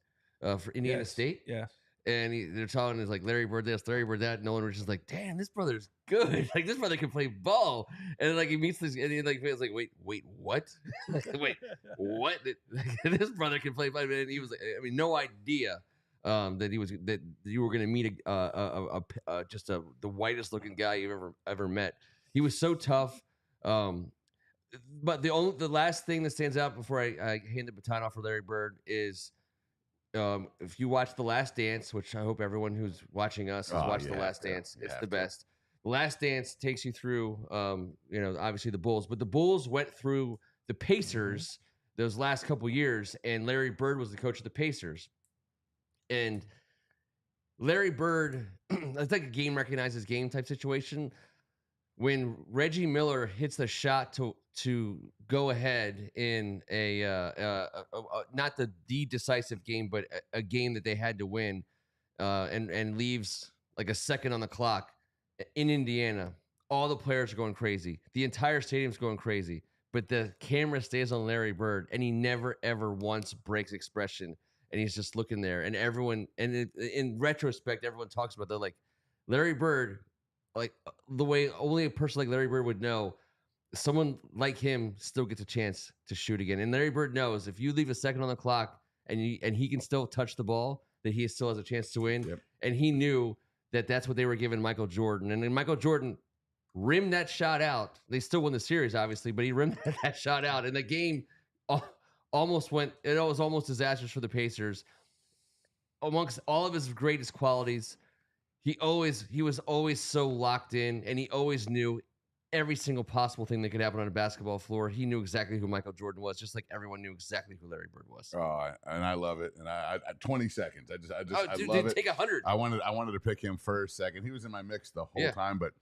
For Indiana State. Yeah. And they're talking, it's like Larry Bird this, Larry Bird that. Nolan Richardson's like, damn, this brother's good. Like, this brother can play ball. And then, like, he meets this, and he like feels like, wait, what? Wait, what? This brother can play ball. And he was like, I mean, no idea that you were going to meet the whitest looking guy you've ever met. He was so tough. But the last thing that stands out before I hand the baton off for Larry Bird is, if you watch The Last Dance, which I hope everyone who's watching us has watched The Last Dance, it's the best. The Last Dance takes you through, obviously the Bulls, but the Bulls went through the Pacers those last couple years, and Larry Bird was the coach of the Pacers. And Larry Bird, it's like a game recognizes game type situation. When Reggie Miller hits the shot to go ahead in not the decisive game, but a game that they had to win, and leaves like a second on the clock in Indiana, all the players are going crazy. The entire stadium's going crazy, but the camera stays on Larry Bird, and he never ever once breaks expression, and he's just looking there, and everyone, and in retrospect, everyone talks about that, like Larry Bird. Like the way only a person like Larry Bird would know, someone like him still gets a chance to shoot again. And Larry Bird knows if you leave a second on the clock and he can still touch the ball, that he still has a chance to win. Yep. And he knew that that's what they were giving Michael Jordan. And then Michael Jordan rimmed that shot out. They still won the series, obviously, but he rimmed that shot out. And the game almost went. It was almost disastrous for the Pacers. Amongst all of his greatest qualities, he was always so locked in, and he always knew every single possible thing that could happen on a basketball floor. He knew exactly who Michael Jordan was, just like everyone knew exactly who Larry Bird was. Oh, and I love it. And I 20 seconds. I dude, love it. Take 100. I wanted to pick him first, second. He was in my mix the whole time, but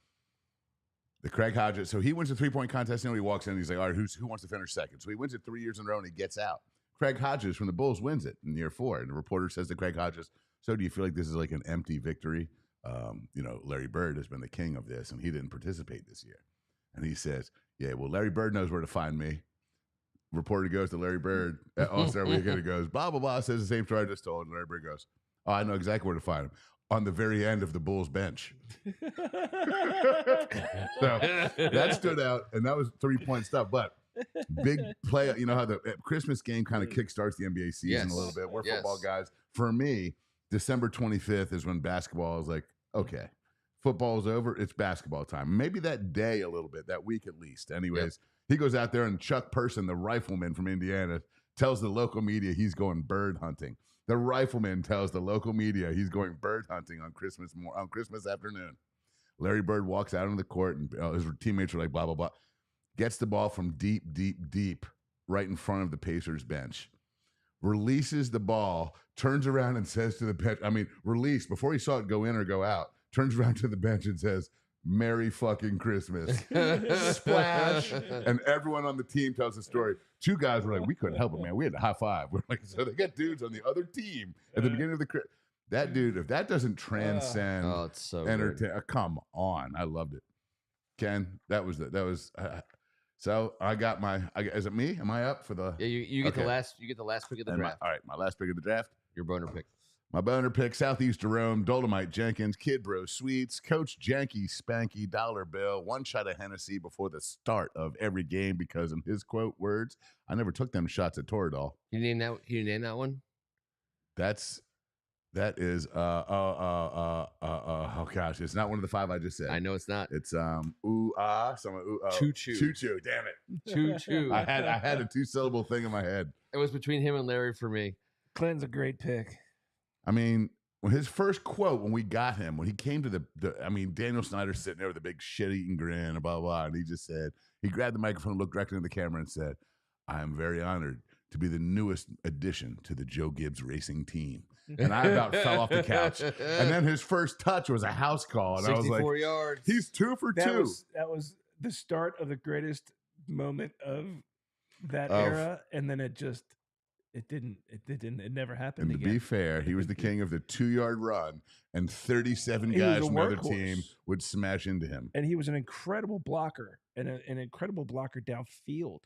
the Craig Hodges. So he wins the 3-point contest, and he walks in, and he's like, all right, who wants to finish second? So he wins it 3 years in a row, and he gets out. Craig Hodges from the Bulls wins it in year 4. And the reporter says to Craig Hodges, so do you feel like this is like an empty victory? Larry Bird has been the king of this, and he didn't participate this year. And he says, yeah, well, Larry Bird knows where to find me. Reporter goes to Larry Bird at All-Star Weekend and goes, blah, blah, blah, says the same story I just told. And Larry Bird goes, oh, I know exactly where to find him. On the very end of the Bulls bench. So that stood out, and that was 3-point stuff. But big play, you know how the Christmas game kind of kickstarts the NBA season a little bit. We're football guys. For me, December 25th is when basketball is like, okay, football is over. It's basketball time. Maybe that day a little bit, that week at least. Anyways, he goes out there, and Chuck Person, the rifleman from Indiana, tells the local media he's going bird hunting. The rifleman tells the local media he's going bird hunting on Christmas afternoon. Larry Bird walks out on the court, and his teammates are like, blah, blah, blah. gets the ball from deep right in front of the Pacers bench, releases the ball, turns around and says to the bench, release before he saw it go in or go out, turns around to the bench and says, Merry fucking Christmas. Splash. And everyone on the team tells the story. Two guys were like, we couldn't help it, man. We had to high five. We're like, so they got dudes on the other team at the beginning of the that dude, if that doesn't transcend it's so come on. I loved it. Ken, so I got is it me? Am I up for the you get the last pick of the draft. All right, my last pick of the draft. Your boner pick. My boner pick, Southeast Jerome, Dolomite Jenkins, Kid Bro Sweets, Coach Janky Spanky, Dollar Bill, one shot of Hennessy before the start of every game because in his quote words, I never took them shots at Toradol. You name that one? That is oh gosh, it's not one of the five I just said. I know it's not. It's choo choo. Damn it, choo choo. I had a 2-syllable thing in my head. It was between him and Larry for me. Clinton's a great pick. I mean, when his first quote when we got him, when he came to Daniel Snyder's sitting there with a big shit-eating grin and blah blah, and he just said, he grabbed the microphone, looked directly into the camera, and said, "I am very honored to be the newest addition to the Joe Gibbs racing team." And I about fell off the couch. And then his first touch was a house call. And I was like, 64 yards. He's 2 for 2. That was the start of the greatest moment of that era. And then it never happened again. And to be fair, he was the king of the 2-yard run, and 37 guys from the other team would smash into him. And he was an incredible blocker and an incredible blocker downfield.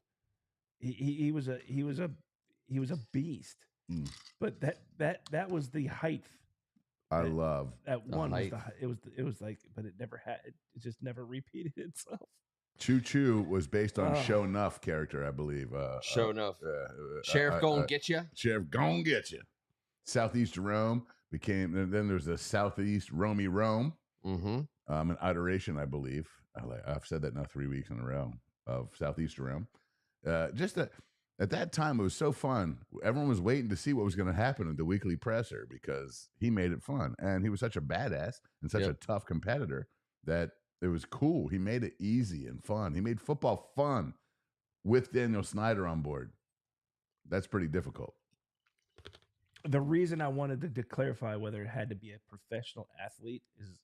He was a beast. But that was the height. I love that one. Was it was like, but it never had. It just never repeated itself. Choo Choo was based on Show Enough character, I believe. Show Enough. Sheriff gonna get you. Sheriff gonna get you. Southeast Jerome became. Then there's the Southeast Romy Rome. Mm-hmm. An iteration, I believe. I've said that now 3 weeks in a row of Southeast Jerome. At that time, it was so fun. Everyone was waiting to see what was going to happen at the weekly presser because he made it fun. And he was such a badass and such a tough competitor that it was cool. He made it easy and fun. He made football fun with Daniel Snyder on board. That's pretty difficult. The reason I wanted to clarify whether it had to be a professional athlete is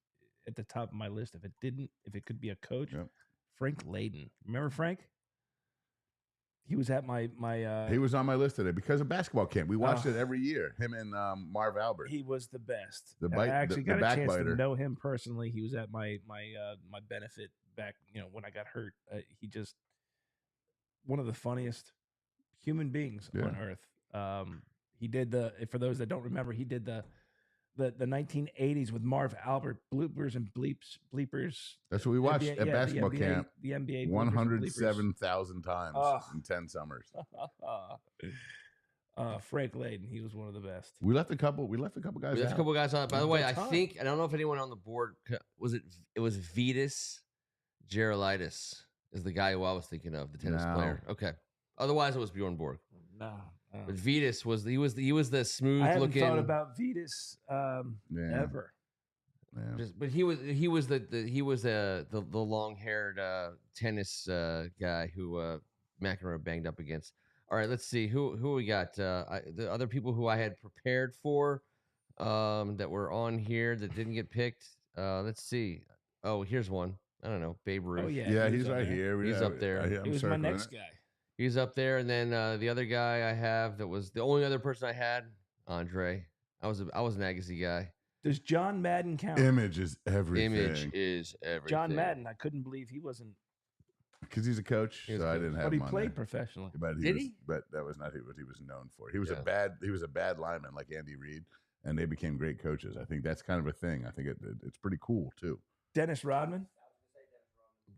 at the top of my list. If it could be a coach, Frank Layden. Remember Frank? He was at my he was on my list today because of basketball camp. We watched it every year. Him and Marv Albert. He was the best. I actually got a chance to know him personally. He was at my benefit back, when I got hurt. He just one of the funniest human beings on earth. He did for those that don't remember, he did the 1980s with Marv Albert, bloopers and bleepers. That's what we watched at basketball camp. The NBA 107,000 times in 10 summers. Frank Layden, he was one of the best. We left a couple guys. We left a couple guys out. By the way, I don't know if anyone on the board was Vitas Gerulaitis is the guy who I was thinking of, the tennis player. Okay. Otherwise, it was Bjorn Borg. No. But Vitas was the smooth I haven't looking. thought about Vitas ever. Yeah. But he was the long haired tennis guy who McEnroe banged up against. All right, let's see who we got. The other people who I had prepared for that were on here that didn't get picked. Let's see. Oh, here's one. I don't know, Babe Ruth. Oh yeah, he's right here. He's up there. He was my next guy. He's up there, and then the other guy I have that was the only other person I had, Andre. I was an Agassi guy. Does John Madden count? Image is everything. Image is everything. John Madden, I couldn't believe he wasn't. Because he's a coach, so I didn't have him. But he played professionally. Did he? But that was not what he was known for. He was a bad lineman like Andy Reid, and they became great coaches. I think that's kind of a thing. I think it's pretty cool too. Dennis Rodman.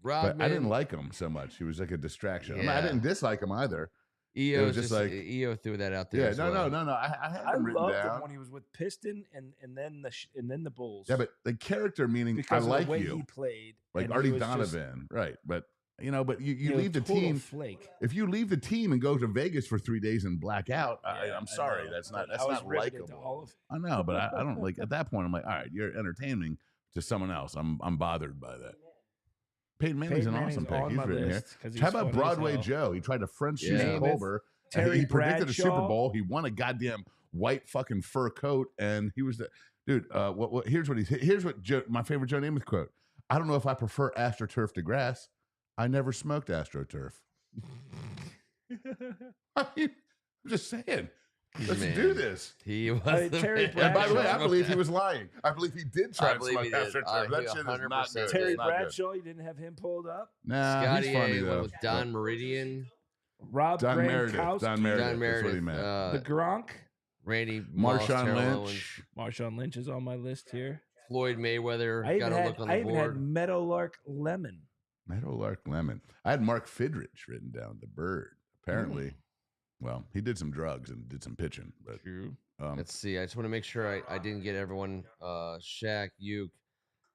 But I didn't like him so much. He was like a distraction. I didn't dislike him either. EO just like EO threw that out there. Yeah, no. I loved him when he was with Piston and then the Bulls. Yeah, but the character meaning because I like of the way you. He played like Artie Donovan, right? But but you leave the team. Flake. If you leave the team and go to Vegas for 3 days and black out, I'm sorry, that's not likable. I know, but I don't like at that point. I'm like, all right, you're entertaining to someone else. I'm bothered by that. Peyton Manning's an awesome pick. He's written here. How about Broadway Joe? He tried to French shoot Colbert. He predicted a Super Bowl. He won a goddamn white fucking fur coat, and he was the dude. Here's what Joe, my favorite Joe Namath quote. I don't know if I prefer AstroTurf to grass. I never smoked AstroTurf. I mean, I'm just saying. Let's do this. He was. Terry and by the way, I believe he was lying. I believe he did try to smoke AstroTurf. That shit is not good. Terry Bradshaw, you didn't have him pulled up? Nah, Scotty he's funny though. With Don Meridian. Don Meredith. Don Meredith. That's what he meant. The Gronk. Randy Marshawn Lynch. Marshawn Lynch is on my list here. Floyd Mayweather. I even had Meadowlark Lemon. Meadowlark Lemon. I had Mark Fidrich written down. The bird. Apparently, well, he did some drugs and did some pitching. But let's see. I just want to make sure I didn't get everyone. Shaq, Uke,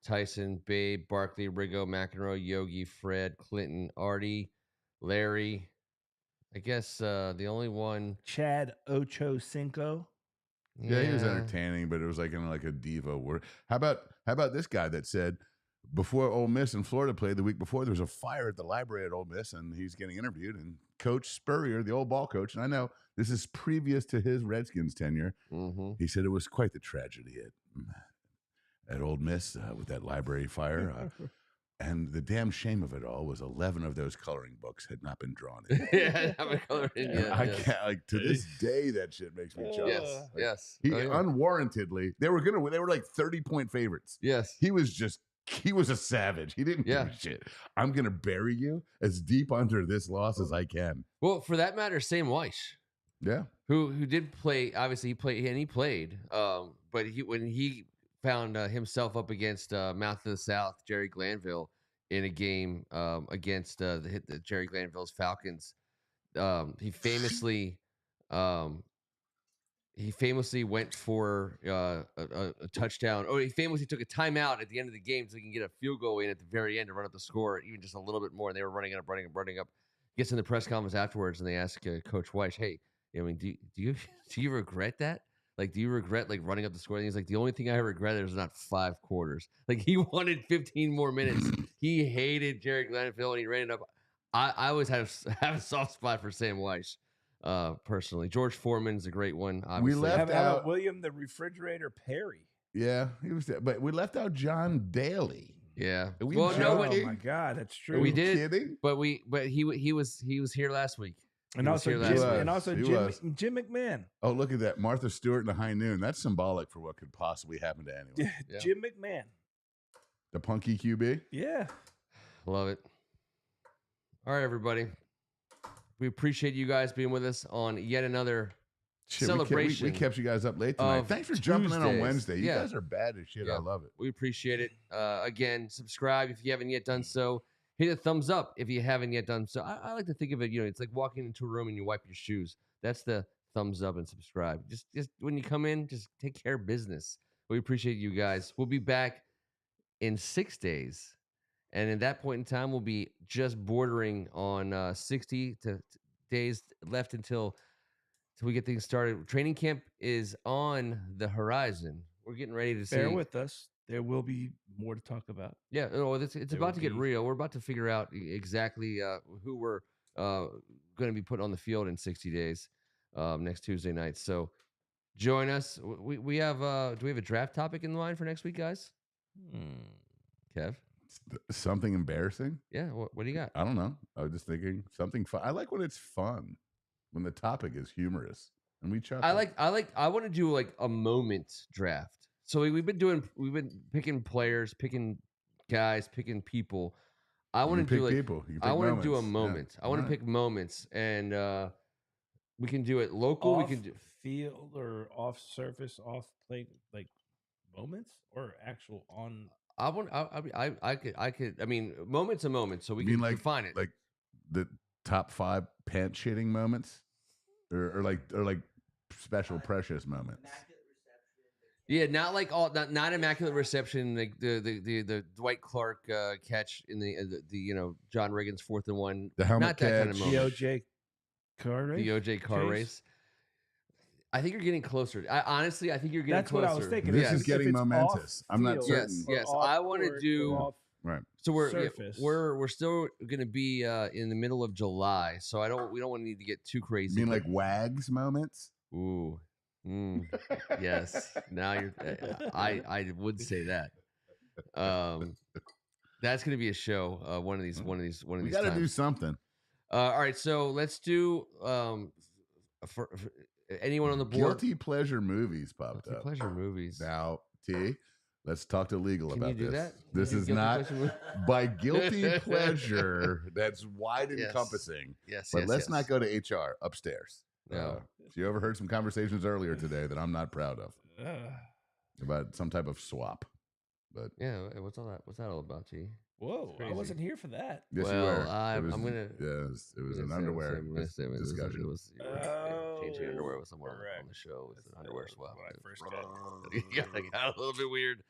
Tyson, Babe, Barkley, Riggo, McEnroe, Yogi, Fred, Clinton, Artie, Larry. I guess the only one. Chad Ochocinco. Yeah, he was entertaining, but it was like in like a diva word. How about this guy that said before Ole Miss and Florida played the week before, there was a fire at the library at Ole Miss, and he's getting interviewed. And Coach Spurrier, the old ball coach, and I know this is previous to his Redskins tenure, he said it was quite the tragedy at Ole Miss with that library fire. And the damn shame of it all was 11 of those coloring books had not been drawn in. Haven't colored in yet. I can't, like, to this day, that shit makes me chuckle. Yes. He unwarrantedly, they were like 30-point favorites. Yes. He was a savage. He didn't give a shit. I'm going to bury you as deep under this loss as I can. Well, for that matter, Sam Weiss. Yeah. Who did play, obviously he played. But when he found himself up against Mouth of the South, Jerry Glanville, in a game against the Jerry Glanville's Falcons. He famously went for a touchdown. He famously took a timeout at the end of the game so he can get a field goal in at the very end to run up the score even just a little bit more. And they were running up. Gets in the press conference afterwards, and they ask Coach Weiss, "Hey, I mean, do you regret that? Like, do you regret like running up the score?" And he's like, "The only thing I regret is not 5 quarters. Like, he wanted 15 more minutes. He hated Jerry Glanville, and he ran it up." I always have a soft spot for Sam Weiss, personally. George Foreman's a great one. Obviously, we left out William the Refrigerator Perry. Yeah, he was there, but we left out John Daly. Yeah. Well, no, oh my God, that's true. We did, kidding? but he was here last week. And also Jim McMahon. Oh, look at that. Martha Stewart in the high noon. That's symbolic for what could possibly happen to anyone. Yeah. Jim McMahon. The punky QB? Yeah. Love it. All right, everybody. We appreciate you guys being with us on yet another celebration. We kept you guys up late tonight. Thanks for jumping in on Wednesday. You guys are bad as shit. Yeah. I love it. We appreciate it. Again, subscribe if you haven't yet done so. Hit a thumbs up if you haven't yet done so. I like to think of it, it's like walking into a room and you wipe your shoes. That's the thumbs up and subscribe. Just when you come in, just take care of business. We appreciate you guys. We'll be back in 6 days. And at that point in time, we'll be just bordering on 60 days left until we get things started. Training camp is on the horizon. We're getting ready to see. Bear with us. There will be more to talk about. Yeah, it's about to get real. We're about to figure out exactly who we're going to be put on the field in 60 days next Tuesday night. So join us. We have do we have a draft topic in line for next week, guys? Kev? Something embarrassing? Yeah, what do you got? I don't know. I was just thinking something fun. I like when it's fun, when the topic is humorous, and we chuckle. I want to do like a moment draft. So we've been picking players, picking guys, picking people. I want to do like people. I want to do a moment. Yeah. I want to pick moments, and we can do it local. We can do field or off surface, off plate, like moments or actual on. I could. I mean, moment's a moment, so we can define it. Like the top 5 pants shitting moments, or like special precious moments. Yeah, not like not immaculate reception, like the Dwight Clark catch in the John Reagan's 4th and 1. The helmet not catch. That kind of moment. The OJ car race. I think you're getting closer. I think you're getting closer. That's what I was thinking. This is getting momentous. I'm not certain. Yes. I want to do Right. So Surface. we're still going to be in the middle of July, so we don't want to need to get too crazy. You mean like wags moments? Ooh, yes. Now you're. I would say that. That's going to be a show. One of these. We got to do something. All right, so let's do for anyone on the board. Guilty pleasure movies popped Guilty up. pleasure movies. Now, T, let's talk to legal Can about you do this. that? This Can you is do guilty not pleasure movie? by guilty pleasure. That's wide Yes. encompassing. Yes, But yes, let's yes. not go to HR upstairs. No. If you overheard some conversations earlier today that I'm not proud of about some type of swap. But Yeah, what's that all about, T? Whoa, I crazy. wasn't here for that. yes, you Well, were. I'm was, gonna- Yeah, it was an underwear discussion. It was changing underwear with someone correct. on the show. It's an underwear swap. when I first Yeah, it got a little bit weird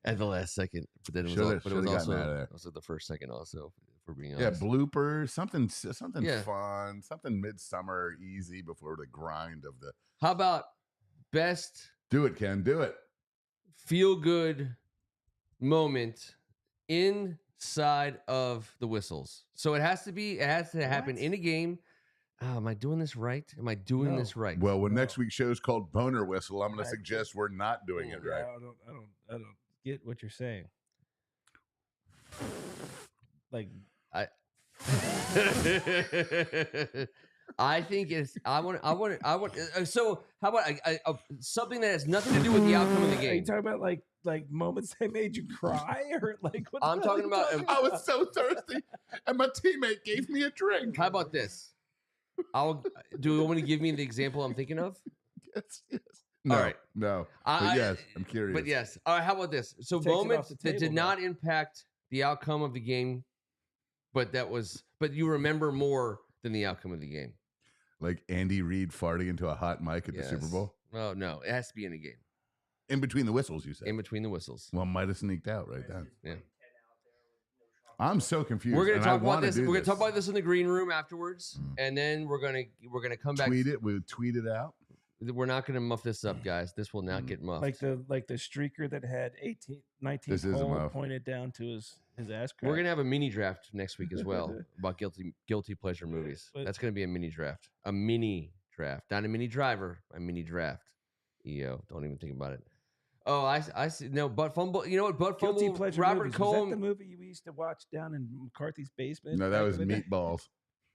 at the last second, but then it was, Shoulda- but it was shoulda gotten also out of there. also the first second also. For being Yeah, honest, bloopers, something Yeah. fun, something midsummer easy before the grind of the. How about best Do it, Ken. Do it. feel good moment inside of the whistles? So it has to happen What? in a game. Oh, am I doing this right? Am I doing No. this right? Well, when No. next week's show is called Boner Whistle, I'm going to I- suggest we're not doing it Yeah, right. I don't get what you're saying. Like, I think it's. I want. So how about something that has nothing to do with the outcome of the Are you game? talking about like moments that made you cry, or like what? I'm the hell talking are you about- I was so thirsty, and my teammate gave me a drink. How about this? Do you want me to give me the example I'm thinking of? Yes, yes. No, All right. no. I- But yes, I'm curious. But yes. All right. How about this? So Takes it off moments the that did table, not impact the outcome of the game, but you remember more than the outcome of the game. Like Andy Reid farting into a hot mic at the Super Yes. Bowl. Oh no, it has to be in a game, In between the whistles, you said. in between the whistles. Well, might have sneaked out right then. Yeah. I'm so confused. We're gonna and I talk about wanna this. do We're gonna talk about this in the green room afterwards, Mm. and then we're gonna come back. Tweet it. We'll tweet it out. We're not gonna muff this up, guys. This will not get muffed. like the streaker that had 19 This is a hole muff. pointed down to his ass crack. We're gonna have a mini draft next week as well about guilty pleasure movies. But- That's gonna be a mini draft. A mini draft, not a mini driver. A mini draft. EO, don't even think about it. Oh, I see. No, butt fumble. You know what? Butt Guilty fumble. pleasure Robert movies. Cohen. Was that the movie we used to watch down in McCarthy's basement? No, that back was in the day? meatballs.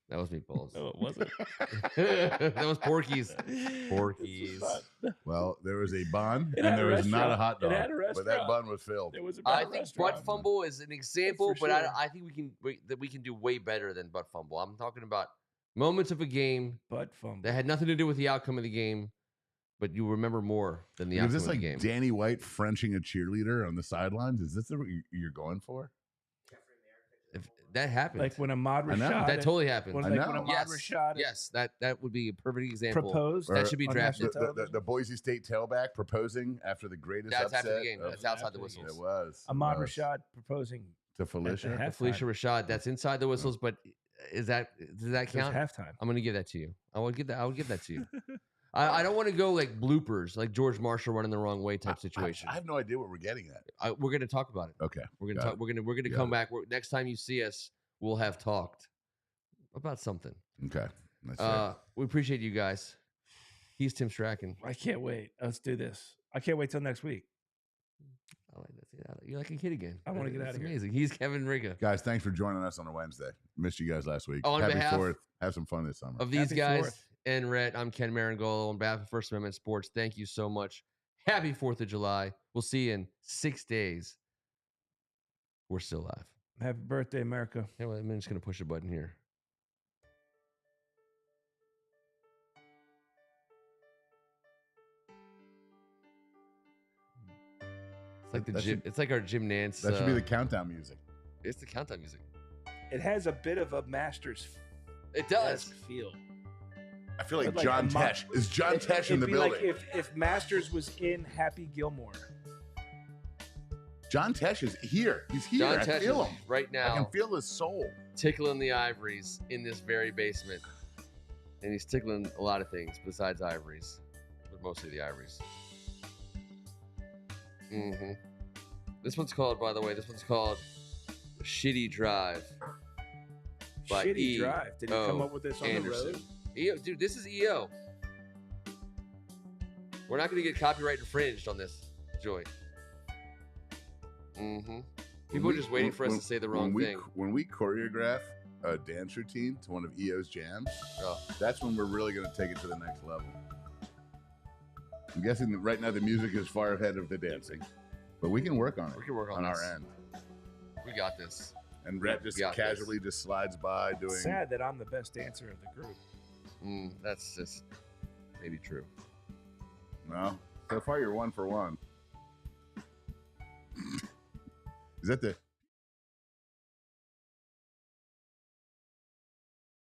That was meatballs. No, it wasn't. That was Porky's. Porky's. Well, there was a bun It and had a there was not a restaurant. hot It dog, had a but that restaurant. bun was filled. It was I about a think restaurant. butt fumble is an example, for but sure. I think we can do way better than butt fumble. I'm talking about moments of a game Butt fumble. that had nothing to do with the outcome of the game, but you remember more than the Is outcome this of like the game. Danny White Frenching a cheerleader on the sidelines? Is this what you're going for? If that happens, Like when Ahmad I know. Rashad. that totally happened. When, I like know. when Ahmad Yes, Rashad yes, that would be a perfect example. proposed. That should be on drafted. national television. The Boise State tailback proposing after the greatest That's upset. after the game. of- That's outside the after the game. whistles. It was. Ahmad it was. Rashad proposing To Felicia. half- Felicia Rashad. That's inside the whistles, but does that it was count? halftime. I'm gonna give that to you. I would give that to you. I don't want to go like bloopers, like George Marshall running the wrong way type situation. I have no idea what we're getting at. We're gonna talk about it. Okay. We're gonna Got talk. We're gonna Got come it. back. Next time you see us, we'll have talked about something. Okay. That's fair. We appreciate you guys. He's Tim Strachan. I can't wait. Let's do this. I can't wait till next week. I like that. You're like a kid again. I wanna get That's outta here. Amazing. He's Kevin Riga. Guys, thanks for joining us on a Wednesday. Missed you guys last week. On Happy behalf 4th. Have some fun this summer. Of these Happy guys 4th. and Rhett, I'm Ken Marangolo on behalf of First Amendment Sports. Thank you so much. Happy 4th of July. We'll see you in 6 days. We're still live. Happy birthday, America. Hey, well, I'm just going to push a button here. It's like That should- it's like our Jim Nance. That should be the countdown music. It's the countdown music. It has a bit of a Masters It does. feel. I feel like But like John a mo- Tesh. Is John Tesh in It'd the be building? like if Masters was in Happy Gilmore. John Tesh is here. He's here. John I Tesh feel is him. right I now can feel his soul. tickling the ivories in this very basement. And he's tickling a lot of things besides ivories, but mostly the ivories. This one's called, by the way, Shitty Drive. By Shitty Drive. Did he come E.O. up with this on Anderson. the road? E.O. Dude, this is E.O. We're not going to get copyright infringed on this joint. Mm-hmm. People are just waiting for us to say the wrong thing. When we choreograph a dance routine to one of EO's jams, that's when we're really going to take it to the next level. I'm guessing that right now the music is far ahead of the dancing, but we can work on it. We can work on our end. We got this. And Rhett just casually just slides by doing. It's sad that I'm the best dancer of the group. That's just maybe true. No, so far you're 1 for 1. Is that the